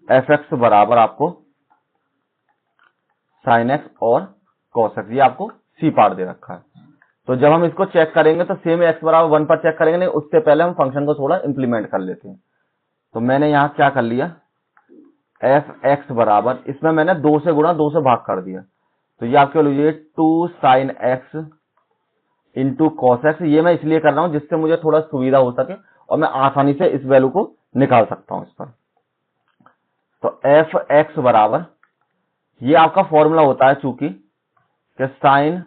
A: एफ एक्स बराबर आपको साइन एक्स और कॉस एक्स, ये आपको सी पार्ट दे रखा है। तो जब हम इसको चेक करेंगे तो सेम एक्स बराबर 1 पर चेक करेंगे, नहीं उससे पहले हम फंक्शन को थोड़ा इंप्लीमेंट कर लेते हैं। तो मैंने यहां क्या कर लिया, एफ एक्स बराबर, इसमें मैंने 2 से गुणा 2 से भाग कर दिया, तो ये आपके लीजिए 2 sine x into cos x. ये मैं इसलिए कर रहा हूं जिससे मुझे थोड़ा सुविधा हो सके और मैं आसानी से इस वैल्यू को निकाल सकता हूं इस पर। तो एफ एक्स बराबर, ये आपका फॉर्मूला होता है चूंकि कि साइन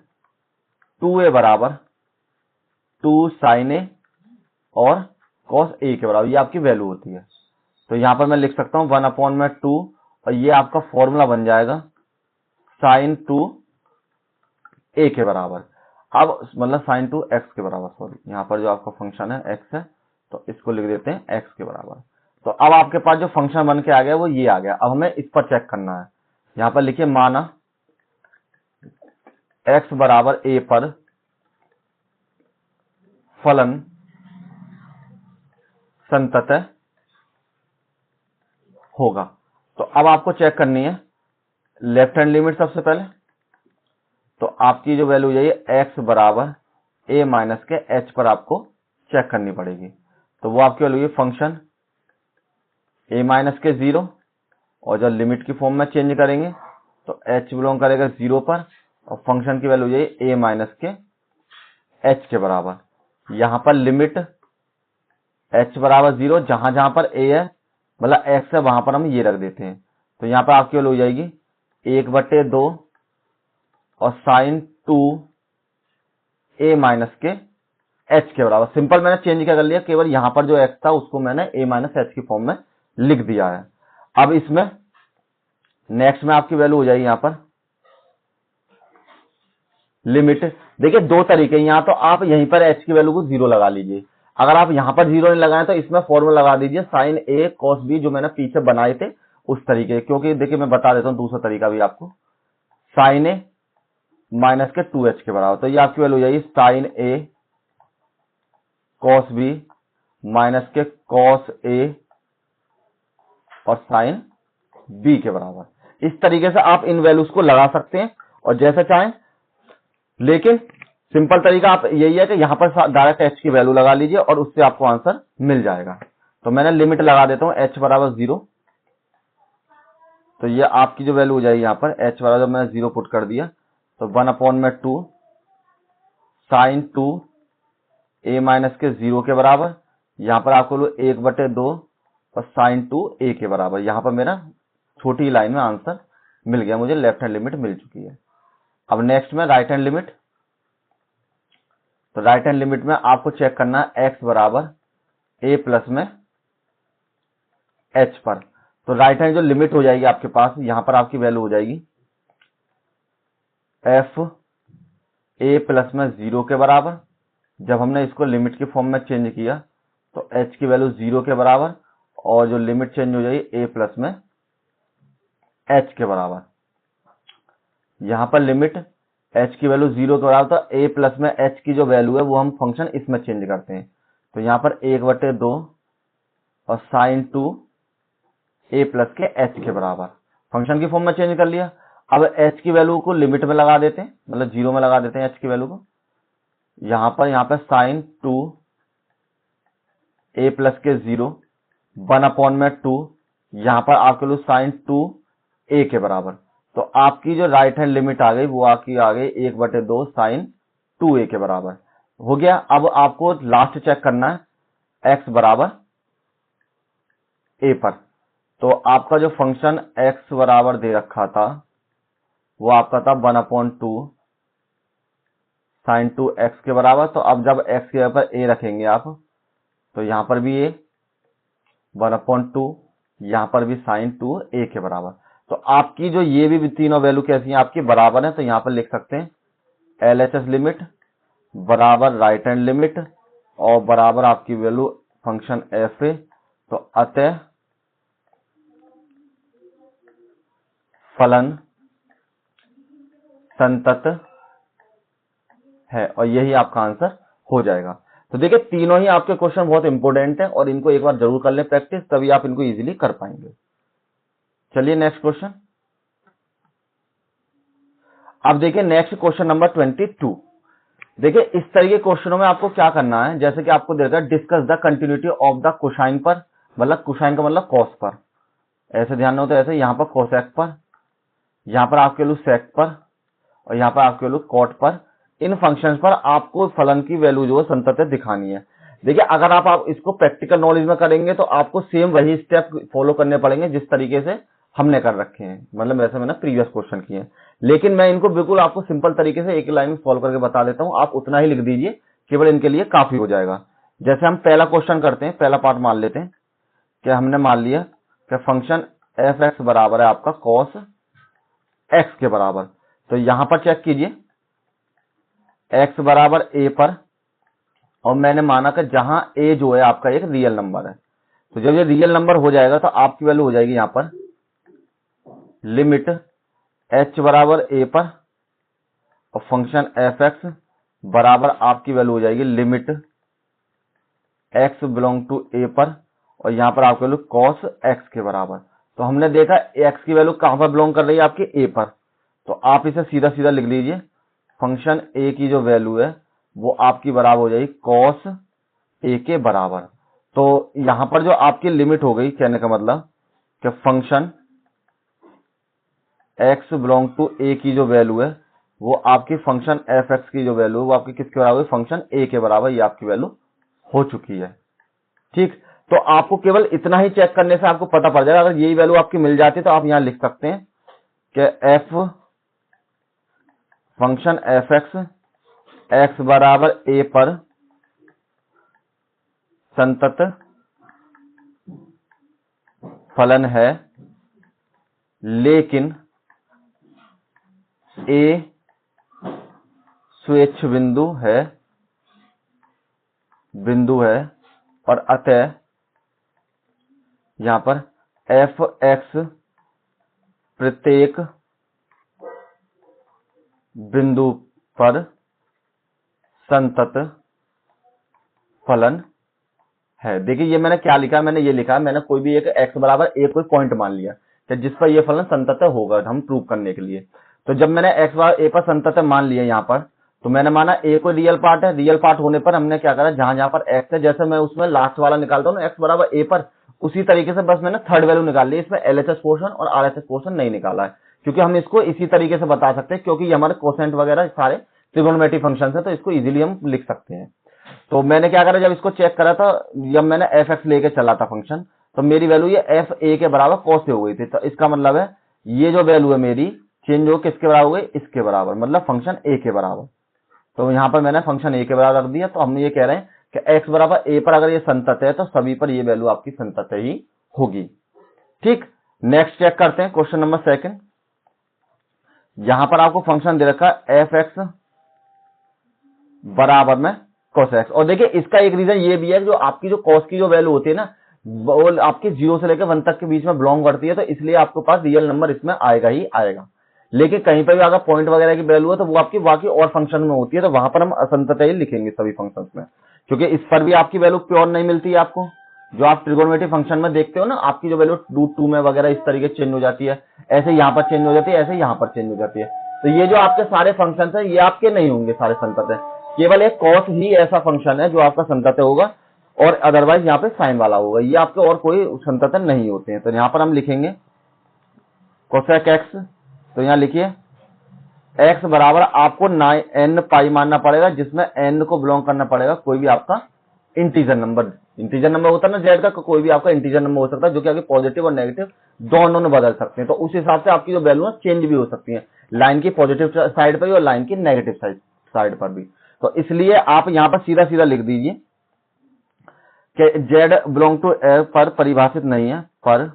A: 2a बराबर 2 साइन ए और कॉस ए के बराबर, ये आपकी वैल्यू होती है। तो यहां पर मैं लिख सकता हूं 1/2 और ये आपका फॉर्मूला बन जाएगा साइन 2a के बराबर। अब मतलब साइन 2 एक्स के बराबर, सॉरी यहां पर जो आपका फंक्शन है एक्स है तो इसको लिख देते हैं एक्स के बराबर। तो अब आपके पास जो फंक्शन बन के आ गया वो ये आ गया। अब हमें इस पर चेक करना है, यहां पर लिखिए माना एक्स बराबर ए पर फलन संततः होगा। तो अब आपको चेक करनी है लेफ्ट हैंड लिमिट सबसे पहले। तो आपकी जो वैल्यू जाइए एक्स बराबर ए माइनस के एच पर आपको चेक करनी पड़ेगी। तो वो आपकी वैल्यू फंक्शन ए माइनस के 0 और जब लिमिट की फॉर्म में चेंज करेंगे तो एच बिलोंग करेगा 0 पर और फंक्शन की वैल्यू जाइए ए माइनस के एच के बराबर। यहां पर लिमिट एच बराबर 0, जहां जहां पर ए है मतलब एक्स है वहां पर हम ये रख देते हैं। तो यहां पर आपकी वैल्यू हो जाएगी 1/2 और साइन 2 ए माइनस के एच के बराबर। सिंपल मैंने चेंज क्या कर लिया, केवल यहां पर जो एक्स था उसको मैंने ए माइनस एच की फॉर्म में लिख दिया है। अब इसमें नेक्स्ट में आपकी वैल्यू हो जाएगी यहां पर लिमिट। देखिए 2 तरीके, यहां तो आप यहीं पर एच की वैल्यू को 0 लगा लीजिए, अगर आप यहां पर 0 नहीं लगाए तो इसमें फॉर्मूला लगा दीजिए साइन ए कॉस बी जो मैंने पीछे बनाए थे उस तरीके। क्योंकि देखिए मैं बता देता हूं दूसरा तरीका भी आपको, साइन ए माइनस के 2h के बराबर। तो ये आपकी वैल्यू हो जाएगी साइन ए कॉस बी माइनस के कॉस ए और साइन बी के बराबर। इस तरीके से आप इन वैल्यूज को लगा सकते हैं और जैसा चाहें, लेकिन सिंपल तरीका आप यही है कि यहां पर डायरेक्ट एच की वैल्यू लगा लीजिए और उससे आपको आंसर मिल जाएगा। तो मैंने लिमिट लगा देता हूं एच बराबर 0। तो ये आपकी जो वैल्यू हो जाएगी यहां पर एच बराबर, जब मैंने 0 पुट कर दिया तो 1/2 साइन 2 ए माइनस के 0 के बराबर। यहां पर आपको 1/2 और साइन 2 ए के बराबर। यहां पर मेरा छोटी लाइन में आंसर मिल गया, मुझे लेफ्ट हैंड लिमिट मिल चुकी है। अब नेक्स्ट में राइट हैंड लिमिट। तो राइट हैंड लिमिट में आपको चेक करना है एक्स बराबर ए प्लस में एच पर। तो राइट हैंड जो लिमिट हो जाएगी आपके पास, यहां पर आपकी वैल्यू हो जाएगी एफ ए प्लस में 0 के बराबर। जब हमने इसको लिमिट की फॉर्म में चेंज किया तो एच की वैल्यू 0 के बराबर और जो लिमिट चेंज हो जाएगी ए प्लस में एच के बराबर। यहां पर लिमिट एच की वैल्यू 0 के बराबर, तो ए प्लस में एच की जो वैल्यू है वो हम फंक्शन इसमें चेंज करते हैं। तो यहां पर 1/2 और साइन 2 ए प्लस के एच के बराबर फंक्शन की फॉर्म में चेंज कर लिया। अब एच की वैल्यू को लिमिट में लगा देते हैं, मतलब 0 में लगा देते हैं एच की वैल्यू को। यहां पर साइन 2 ए प्लस के 0 1/2, यहां पर आपके लिए साइन 2 ए के बराबर। तो आपकी जो राइट हैंड लिमिट आ गई वो आपकी आ गई 1/2 साइन 2 ए के बराबर हो गया। अब आपको लास्ट चेक करना है एक्स बराबर ए पर। तो आपका जो फंक्शन एक्स बराबर दे रखा था वो आपका था 1/2 साइन 2 एक्स के बराबर। तो अब जब एक्स के ऊपर ए रखेंगे आप तो यहां पर भी ए 1/2, यहां पर भी साइन 2 ए के बराबर। तो आपकी जो ये भी तीनों वैल्यू कैसी हैं आपकी बराबर है। तो यहां पर लिख सकते हैं LHS लिमिट बराबर राइट हैंड लिमिट और बराबर आपकी वैल्यू फंक्शन एफ ए। तो अतः फलन संतत है और यही आपका आंसर हो जाएगा। तो देखिए तीनों ही आपके क्वेश्चन बहुत इंपॉर्टेंट है और इनको एक बार जरूर कर लें प्रैक्टिस, तभी आप इनको इजीली कर पाएंगे। चलिए नेक्स्ट क्वेश्चन। अब देखिए नेक्स्ट क्वेश्चन नंबर 22। देखिए इस तरह के क्वेश्चनों में आपको क्या करना है, जैसे कि आपको देगा discuss the continuity of the cosine पर, मतलब कोसाइन का मतलब कॉस पर, ऐसे ध्यान हो तो ऐसे यहां पर कोसेक पर, यहां पर आपके लोग सेक पर और यहां पर आपके लोग कॉट पर। इन फंक्शंस पर आपको फलन की वैल्यू जो है संतत दिखानी है। देखिए अगर आप इसको प्रैक्टिकल नॉलेज में करेंगे तो आपको सेम वही स्टेप फॉलो करने पड़ेंगे जिस तरीके से हमने कर रखे हैं, मतलब वैसे मैंने प्रीवियस क्वेश्चन किए हैं, लेकिन मैं इनको बिल्कुल आपको सिंपल तरीके से एक लाइन में सॉल्व करके बता देता हूं। आप उतना ही लिख दीजिए, केवल इनके लिए काफी हो जाएगा। जैसे हम पहला क्वेश्चन करते हैं, पहला पार्ट मान लेते हैं कि हमने मान लिया कि फंक्शन एफ एक्स बराबर है आपका कॉस एक्स के बराबर। तो यहां पर चेक कीजिए एक्स बराबर ए पर, और मैंने माना कि जहां ए जो है आपका एक रियल नंबर है। तो जब ये रियल नंबर हो जाएगा तो आपकी वैल्यू हो जाएगी यहां पर लिमिट एच बराबर ए पर, और फंक्शन एफ एक्स बराबर आपकी वैल्यू हो जाएगी लिमिट एक्स बिलोंग टू ए पर, और यहां पर आपकी वैल्यू कॉस एक्स के बराबर। तो हमने देखा एक्स की वैल्यू कहां पर बिलोंग कर रही है आपकी ए पर, तो आप इसे सीधा सीधा लिख लीजिए फंक्शन ए की जो वैल्यू है वो आपकी बराबर हो जाएगी कॉस ए के बराबर। तो यहां पर जो आपकी लिमिट हो गई, कहने का मतलब कि फंक्शन एक्स बिलोंग टू ए की जो वैल्यू है वो आपकी फंक्शन एफ एक्स की जो वैल्यू है वो आपकी किसके बराबर, फंक्शन ए के बराबर, ये आपकी वैल्यू हो चुकी है। ठीक, तो आपको केवल इतना ही चेक करने से आपको पता पड़ जाएगा। अगर यही वैल्यू आपकी मिल जाती है तो आप यहां लिख सकते हैं कि एफ फंक्शन एफ एक्स बराबर ए पर संतत फलन है, लेकिन ए स्वेच्छ बिंदु है और अतः यहां पर एफ एक्स प्रत्येक बिंदु पर संतत फलन है। देखिए ये मैंने क्या लिखा, मैंने ये लिखा, मैंने कोई भी एक एक्स बराबर ए कोई पॉइंट मान लिया कि जिस पर ये फलन संतत होगा हम प्रूव करने के लिए। तो जब मैंने एक्स बराबर ए पर संतत मान लिया यहाँ पर, तो मैंने माना ए कोई रियल पार्ट है, रियल पार्ट होने पर हमने क्या करा, जहां जहां पर एक्स है, जैसे मैं उसमें लास्ट वाला निकालता हूँ ना एक्स बराबर ए पर, उसी तरीके से बस मैंने थर्ड वैल्यू निकाल ली। इसमें एलएचएस पोर्शन और आरएचएस पोर्शन नहीं निकाला है, क्योंकि हम इसको इसी तरीके से बता सकते हैं, क्योंकि ये हमारे कोसेंट वगैरह सारे ट्रिगोनोमेट्रिक फंक्शन है, तो इसको इजीली हम लिख सकते हैं। तो मैंने क्या करा, जब इसको चेक करा था, जब मैंने एफ एक्स लेके चला था फंक्शन, तो मेरी वैल्यू ये एफ ए के बराबर कॉस से हो गई थी। तो इसका मतलब है ये जो वैल्यू है मेरी चेंज हो किसके बराबर हो गई, इसके बराबर, मतलब फंक्शन ए के बराबर। तो यहां पर मैंने फंक्शन ए के बराबर रख दिया। तो हम ये कह रहे हैं कि एक्स बराबर ए पर अगर ये संतत है तो सभी पर ये वैल्यू आपकी संतत ही होगी। ठीक, नेक्स्ट चेक करते हैं क्वेश्चन नंबर 2। यहां पर आपको फंक्शन दे रखा है एफ एक्स बराबर में कॉस एक्स, और देखिए इसका एक रीजन ये भी है जो आपकी जो कॉस की जो वैल्यू होती है ना वो आपकी 0 से लेकर 1 तक के बीच में बिलोंग करती है, तो इसलिए आपके पास रियल नंबर इसमें आएगा ही आएगा। लेकिन कहीं पर भी अगर पॉइंट वगैरह की वैल्यू है तो वो आपकी बाकी और फंक्शन में होती है, तो वहां पर हम असंतत ही लिखेंगे सभी फंक्शंस में, क्योंकि इस पर भी आपकी वैल्यू प्योर नहीं मिलती है आपको। जो आप ट्रिगोनोमेट्रिक फंक्शन में देखते हो ना, आपकी जो वैल्यू √2 में वगैरह इस तरीके चेंज हो जाती है, ऐसे यहाँ पर चेंज हो जाती है, ऐसे यहाँ पर चेंज हो जाती है। तो ये जो आपके सारे फंक्शन है ये आपके नहीं होंगे सारे संतत है, केवल एक कॉस ही ऐसा फंक्शन है जो आपका संतत होगा, और अदरवाइज यहाँ पे साइन वाला होगा, ये आपके और कोई संतत नहीं होते हैं। तो यहाँ पर हम लिखेंगे कोसेक एक्स, तो यहाँ लिखिए एक्स बराबर आपको n पाई मानना पड़ेगा, जिसमें n को बिलोंग करना पड़ेगा कोई भी आपका इंटीजर नंबर। इंटीजर नंबर होता है ना जेड का, कोई भी आपका इंटीजर नंबर हो सकता है जो कि आपके पॉजिटिव और नेगेटिव दोनों में बदल सकते हैं। तो उस हिसाब से आपकी जो वैल्यू है चेंज भी हो सकती है, लाइन की पॉजिटिव साइड पर भी और लाइन की नेगेटिव साइड पर भी। तो इसलिए आप यहां पर सीधा सीधा लिख दीजिए कि जेड बिलोंग टू ए पर परिभाषित नहीं है, पर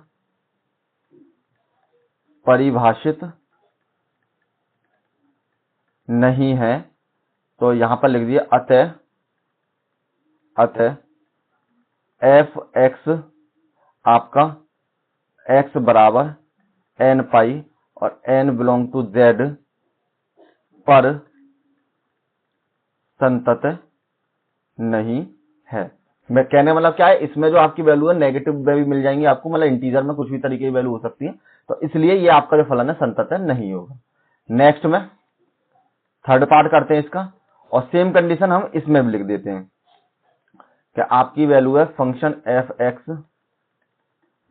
A: परिभाषित नहीं है। तो यहां पर लिख दिए अतः एफ एक्स आपका एक्स बराबर n पाई और n बिलोंग टू जेड पर संतत नहीं है। मैं कहने मतलब क्या है, इसमें जो आपकी वैल्यू है नेगेटिव में भी मिल जाएंगी आपको, मतलब इंटीजर में कुछ भी तरीके की वैल्यू हो सकती है, तो इसलिए ये आपका जो फलन है संतत नहीं होगा। नेक्स्ट में थर्ड पार्ट करते हैं इसका, और सेम कंडीशन हम इसमें भी लिख देते हैं कि आपकी वैल्यू है फंक्शन एफ एक्स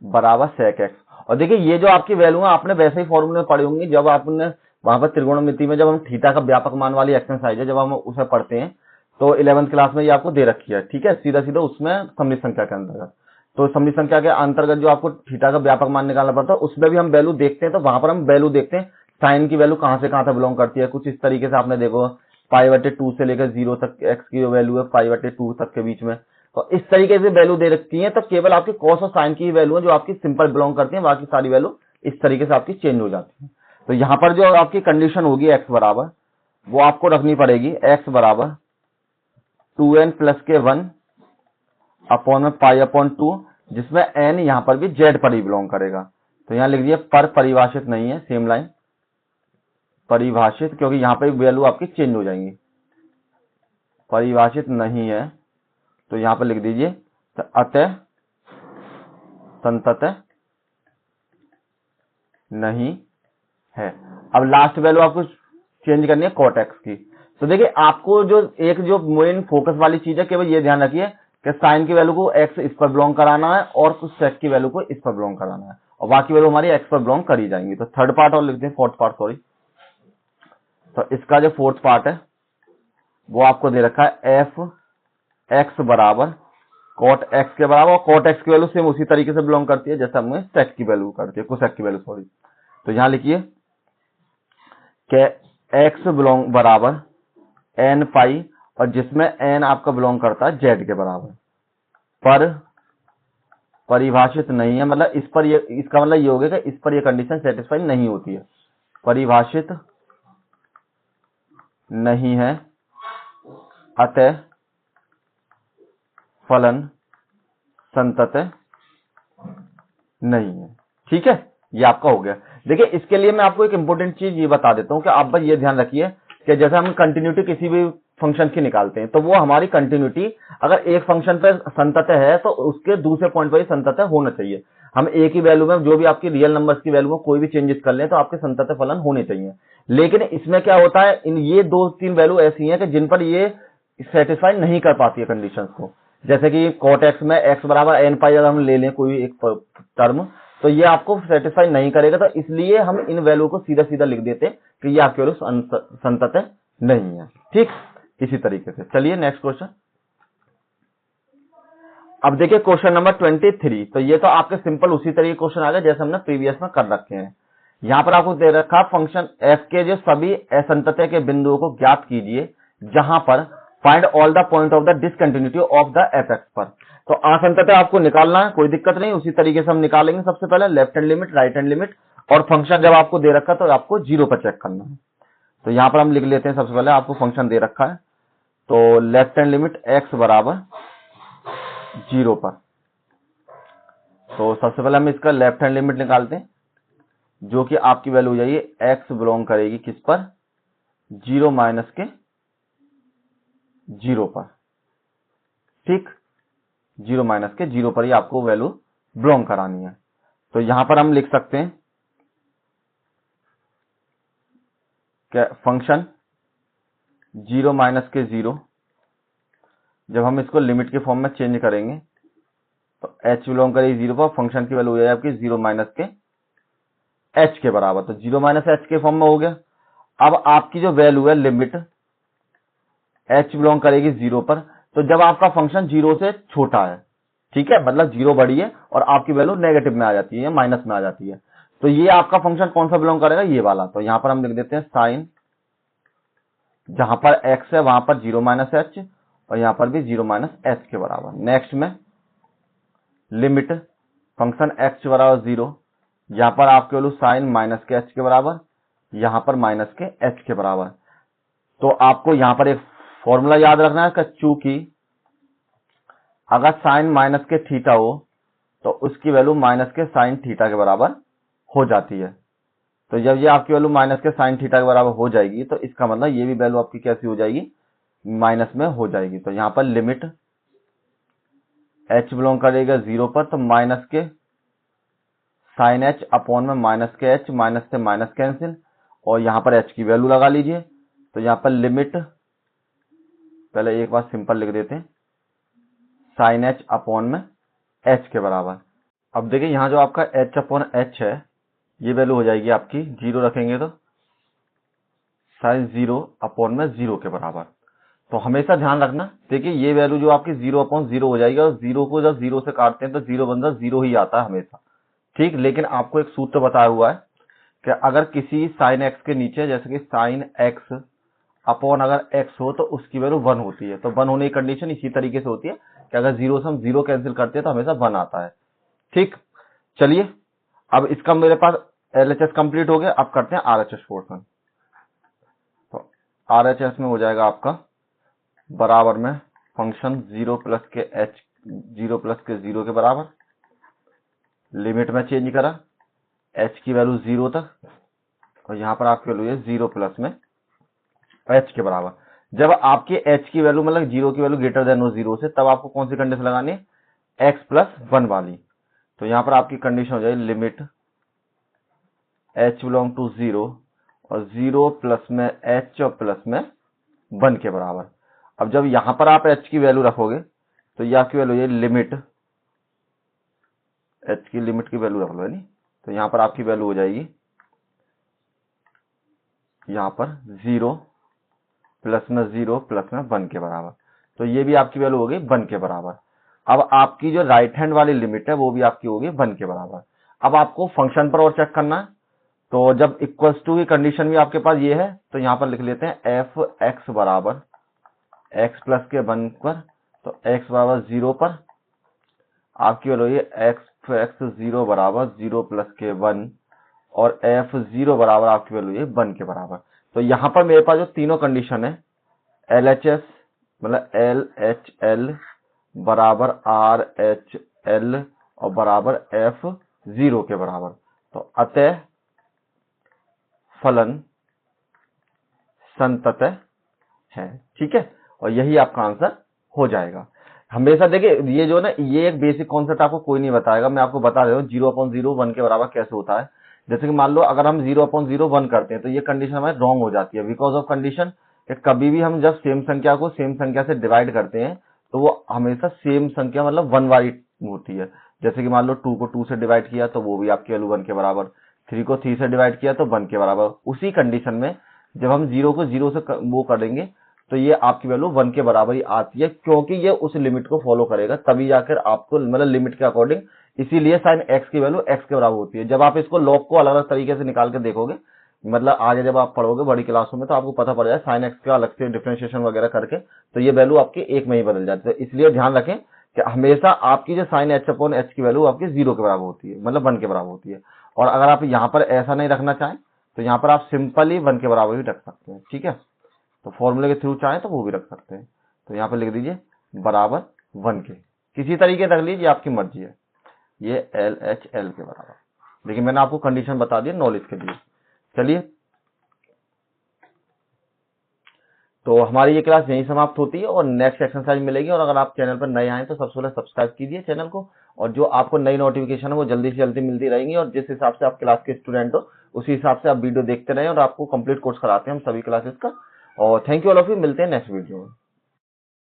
A: बराबर सेक एक्स। और देखिए ये जो आपकी वैल्यू है आपने वैसे ही फॉर्मूले में पढ़ी होंगी, जब आपने वहां पर त्रिकोणमिति में जब हम थीटा का व्यापक मान वाली एक्सरसाइज है जब हम उसे पढ़ते हैं, तो 11th क्लास में ये आपको दे रखी है, ठीक है, सीधा सीधा उसमें सममित संख्या के अंतर्गत। तो सममित संख्या के अंतर्गत जो आपको थीटा का व्यापक मान निकालना पड़ता है, उसमें भी हम वैल्यू देखते हैं, तो वहां पर हम वैल्यू देखते हैं साइन की वैल्यू कहां से कहां तक बिलोंग करती है। कुछ इस तरीके से आपने देखो π/2 से लेकर 0 तक एक्स की वैल्यू है π/2 तक के बीच में, तो इस तरीके से वैल्यू दे रखी है। तो केवल आपकी कॉस और साइन की वैल्यू है जो आपकी सिंपल बिलोंग करती है, बाकी सारी वैल्यू इस तरीके से आपकी चेंज हो जाती है। तो यहाँ पर जो आपकी कंडीशन होगी एक्स बराबर, वो आपको रखनी पड़ेगी एक्स बराबर 2n प्लस के 1 अपॉन में π/2, जिसमें n यहाँ पर भी z पर ही बिलोंग करेगा। तो यहाँ लिख दिया पर परिभाषित नहीं है, सेम लाइन परिभाषित, क्योंकि यहाँ पे वैल्यू आपकी चेंज हो जाएंगी, परिभाषित नहीं है तो यहाँ पर लिख दीजिए तो अतः संतत नहीं है। अब लास्ट वैल्यू आपको चेंज करनी है कॉट एक्स की। तो देखिए आपको जो एक जो मेन फोकस वाली चीज है, केवल ये ध्यान रखिए कि साइन की वैल्यू को एक्स इस पर बिलोंग कराना है और कुछ सेक की वैल्यू को इस पर बिलोंग कराना है, और बाकी वैल्यू हमारी एक्स पर बिलोंग करी जाएंगी। तो थर्ड पार्ट और लिखते हैं, फोर्थ पार्ट सॉरी। तो इसका जो फोर्थ पार्ट है वो आपको दे रखा है एफ एक्स बराबर कॉट एक्स के बराबर, और कॉट एक्स की वैल्यू सेम उसी तरीके से बिलोंग करती है जैसे हमें सेक की वैल्यू करती है, कोसेक की वैल्यू सॉरी। तो यहां लिखिए कि एक्स बिलोंग बराबर एन पाई, और जिसमें एन आपका बिलोंग करता है जेड के बराबर, पर परिभाषित नहीं है, मतलब इस पर ये, इसका मतलब ये हो गया कि इस पर ये कंडीशन सेटिस्फाई नहीं होती है, परिभाषित नहीं है, अतः फलन संतत नहीं है। ठीक है, ये आपका हो गया। देखिए इसके लिए मैं आपको एक इंपॉर्टेंट चीज ये बता देता हूं कि आप बस ये ध्यान रखिए कि जैसे हम कंटिन्यूटी किसी भी फंक्शन की निकालते हैं, तो वो हमारी कंटिन्यूटी अगर एक फंक्शन पर संतत है तो उसके दूसरे पॉइंट पर ही संतत होना चाहिए। हम एक ही वैल्यू में जो भी आपकी रियल नंबर्स की वैल्यू में कोई भी चेंजेस कर लें तो आपके संतत फलन होने चाहिए। लेकिन इसमें क्या होता है, इन ये 2-3 वैल्यू ऐसी हैं कि जिन पर ये सेटिस्फाई नहीं कर पाती है कंडीशंस को। जैसे कि कॉट एक्स में एक्स बराबर एन पाई अगर हम ले लें कोई एक टर्म, तो ये आपको सेटिस्फाई नहीं करेगा, तो इसलिए हम इन वैल्यू को सीधा सीधा लिख देते हैं कि ये आपके वैल्यू संतत नहीं है। ठीक, इसी तरीके से चलिए नेक्स्ट क्वेश्चन। अब देखिए क्वेश्चन नंबर 23। तो ये तो आपके सिंपल उसी तरीके क्वेश्चन आ गए जैसे हमने प्रीवियस में कर रखे हैं। यहां पर आपको दे रखा फंक्शन एफ के जो सभी असंतत के बिंदुओं को ज्ञात कीजिए जहां पर find all the point of the discontinuity of the F x पर। तो असंतत आपको निकालना है, कोई दिक्कत नहीं, उसी तरीके से हम निकालेंगे। सबसे पहले left hand limit, right hand limit, और फंक्शन जब आपको दे रखा तो आपको 0 पर चेक करना है। तो यहां पर हम लिख लेते हैं, सबसे पहले आपको फंक्शन दे रखा है तो लेफ्ट हैंड लिमिट एक्स बराबर 0 पर। तो सबसे पहले हम इसका लेफ्ट हैंड लिमिट निकालते हैं, जो कि आपकी वैल्यू हो जाएगी एक्स बिलोंग करेगी किस पर, 0 माइनस के 0 पर। ठीक, 0 माइनस के 0 पर ही आपको वैल्यू बिलोंग करानी है। तो यहां पर हम लिख सकते हैं कि फंक्शन 0 माइनस के 0, जब हम इसको लिमिट के फॉर्म में चेंज करेंगे तो h बिलोंग करेगी 0 पर, फंक्शन की वैल्यू हो जाएगी आपकी 0 माइनस के h के बराबर। तो 0 माइनस h के फॉर्म में हो गया। अब आपकी जो वैल्यू है लिमिट h बिलोंग करेगी 0 पर, तो जब आपका फंक्शन 0 से छोटा है, ठीक है, मतलब 0 बड़ी है और आपकी वैल्यू नेगेटिव में आ जाती है, माइनस में आ जाती है, तो ये आपका फंक्शन कौन सा बिलोंग करेगा, ये वाला। तो यहां पर हम लिख देते हैं साइन, जहां पर x है वहां पर 0 माइनस h, और यहां पर भी 0 माइनस h के बराबर। नेक्स्ट में लिमिट फंक्शन x बराबर 0, यहां पर आपके वैल्यू साइन माइनस के h के बराबर, यहां पर माइनस के h के बराबर। तो आपको यहां पर एक फॉर्मूला याद रखना है कि चूंकि अगर साइन माइनस के थीटा हो तो उसकी वैल्यू माइनस के साइन थीटा के बराबर हो जाती है। तो जब ये आपकी वैल्यू माइनस के साइन थीटा के बराबर हो जाएगी तो इसका मतलब ये भी वैल्यू आपकी कैसी हो जाएगी, माइनस में हो जाएगी। तो यहाँ पर लिमिट h बिलोंग करेगा 0 पर, तो माइनस के साइन h अपॉन में माइनस के h, माइनस से माइनस कैंसिल, और यहाँ पर h की वैल्यू लगा लीजिए। तो यहाँ पर लिमिट, पहले एक बार सिंपल लिख देते हैं, साइन h अपॉन में h के बराबर। अब देखिए यहाँ जो आपका h अपॉन h है, ये वैल्यू हो जाएगी आपकी 0 रखेंगे तो साइन 0 अपॉन में 0 के बराबर। तो हमेशा ध्यान रखना, देखिए ये वैल्यू जो आपकी 0 अपॉन 0 हो जाएगी, और 0 को जब 0 से काटते हैं तो 0 बनता 0 ही आता है हमेशा, ठीक। लेकिन आपको एक सूत्र बताया हुआ है कि अगर किसी साइन एक्स के नीचे, जैसे कि साइन एक्स अपॉन अगर एक्स हो, तो उसकी वैल्यू 1 होती है। तो 1 होने की कंडीशन इसी तरीके से होती है कि अगर 0 से हम 0 कैंसिल करते हैं तो हमेशा 1 आता है, ठीक। चलिए, अब इसका मेरे पास एलएचएस कंप्लीट हो गया। अब करते हैं आरएचएस पोर्शन। तो आरएचएस में हो जाएगा आपका बराबर में फंक्शन 0 प्लस के h, 0 प्लस के 0 के बराबर, लिमिट में चेंज करा h की वैल्यू 0 तक, और यहाँ पर आपकी वैल्यू है 0 प्लस में h के बराबर। जब आपकी h की वैल्यू मतलब 0 की वैल्यू ग्रेटर देन हो 0 से, तब आपको कौन सी कंडीशन लगानी है, x प्लस 1 वाली। तो यहाँ पर आपकी कंडीशन हो जाएगी लिमिट h बिलोंग टू 0 और 0 प्लस में h और प्लस में 1 के बराबर। अब जब यहां पर आप h की वैल्यू रखोगे तो यह आपकी वैल्यू ये लिमिट h की लिमिट की वैल्यू रख लो, नहीं तो यहां पर आपकी वैल्यू हो जाएगी यहां पर 0 प्लस में 0 प्लस में 1 के बराबर। तो ये भी आपकी वैल्यू हो गई 1 के बराबर। अब आपकी जो राइट हैंड वाली लिमिट है वो भी आपकी होगी 1 के बराबर। अब आपको फंक्शन पर और चेक करना है, तो जब इक्वल्स टू की कंडीशन भी आपके पास ये है, तो यहां पर लिख लेते हैं एफ एक्स बराबर एक्स प्लस के 1 पर, तो एक्स बराबर 0 पर आपकी वैल्यू ये एक्स एक्स 0 बराबर 0 प्लस के 1, और एफ 0 बराबर आपकी वैल्यू ये 1 के बराबर। तो यहां पर मेरे पास जो तीनों कंडीशन है, एल एच एस मतलब एल एच एल बराबर आर एच एल और बराबर एफ 0 के बराबर, तो अतः फलन संततः है, ठीक है। और यही आपका आंसर हो जाएगा। हमेशा देखिए ये जो ना, ये एक बेसिक कॉन्सेप्ट आपको कोई नहीं बताएगा, मैं आपको बता रहा हूँ 0/0 1 के बराबर कैसे होता है। जैसे कि मान लो अगर हम 0/0 1 करते हैं तो ये कंडीशन हमारी रॉन्ग हो जाती है, बिकॉज ऑफ कंडीशन कभी भी हम जब सेम संख्या को सेम संख्या से डिवाइड करते हैं तो वो हमेशा सेम संख्या मतलब 1 वाली होती है। जैसे कि मान लो 2 को 2 से डिवाइड किया तो वो भी आपकी वैल्यू 1 के बराबर, 3 को 3 से डिवाइड किया तो 1 के बराबर। उसी कंडीशन में जब हम 0 को 0 से वो करेंगे तो ये आपकी वैल्यू 1 के बराबर ही आती है, क्योंकि ये उस लिमिट को फॉलो करेगा, तभी जाकर आपको मतलब लिमिट के अकॉर्डिंग, इसीलिए साइन x की वैल्यू x के बराबर होती है। जब आप इसको लॉग को अलग अलग तरीके से निकाल के देखोगे, मतलब आगे जब आप पढ़ोगे बड़ी क्लासों में, तो आपको पता पड़ जाए साइन x का अलग से डिफरेंशिएशन वगैरह करके, तो ये वैल्यू आपकी एक में ही बदल जाती है। इसलिए ध्यान रखें कि हमेशा आपकी जो साइन h अपॉन h की वैल्यू आपकी 0 के बराबर होती है, मतलब 1 के बराबर होती है। और अगर आप यहाँ पर ऐसा नहीं रखना चाहें तो यहाँ पर आप सिंपल ही 1 के बराबर ही रख सकते हैं, ठीक है। तो फॉर्मूले के थ्रू चाहें तो वो भी रख सकते हैं। तो यहाँ पे लिख दीजिए बराबर 1 के, किसी तरीके रख लीजिए, आपकी मर्जी है, ये एल एच एल के बराबर। लेकिन मैंने आपको कंडीशन बता दी नॉलेज के लिए। चलिए, तो हमारी ये क्लास यहीं समाप्त होती है और नेक्स्ट एक्सरसाइज मिलेगी। और अगर आप चैनल पर नए आए तो सबसे पहले सब्सक्राइब कीजिए चैनल को, और जो आपको नई नोटिफिकेशन है वो जल्दी से जल्दी मिलती रहेंगी। और जिस हिसाब से आप क्लास के स्टूडेंट हो उसी हिसाब से आप वीडियो देखते रहें, और आपको कंप्लीट कोर्स कराते हैं हम सभी क्लासेस का। और thank you all of you, मिलते हैं नेक्स्ट वीडियो में।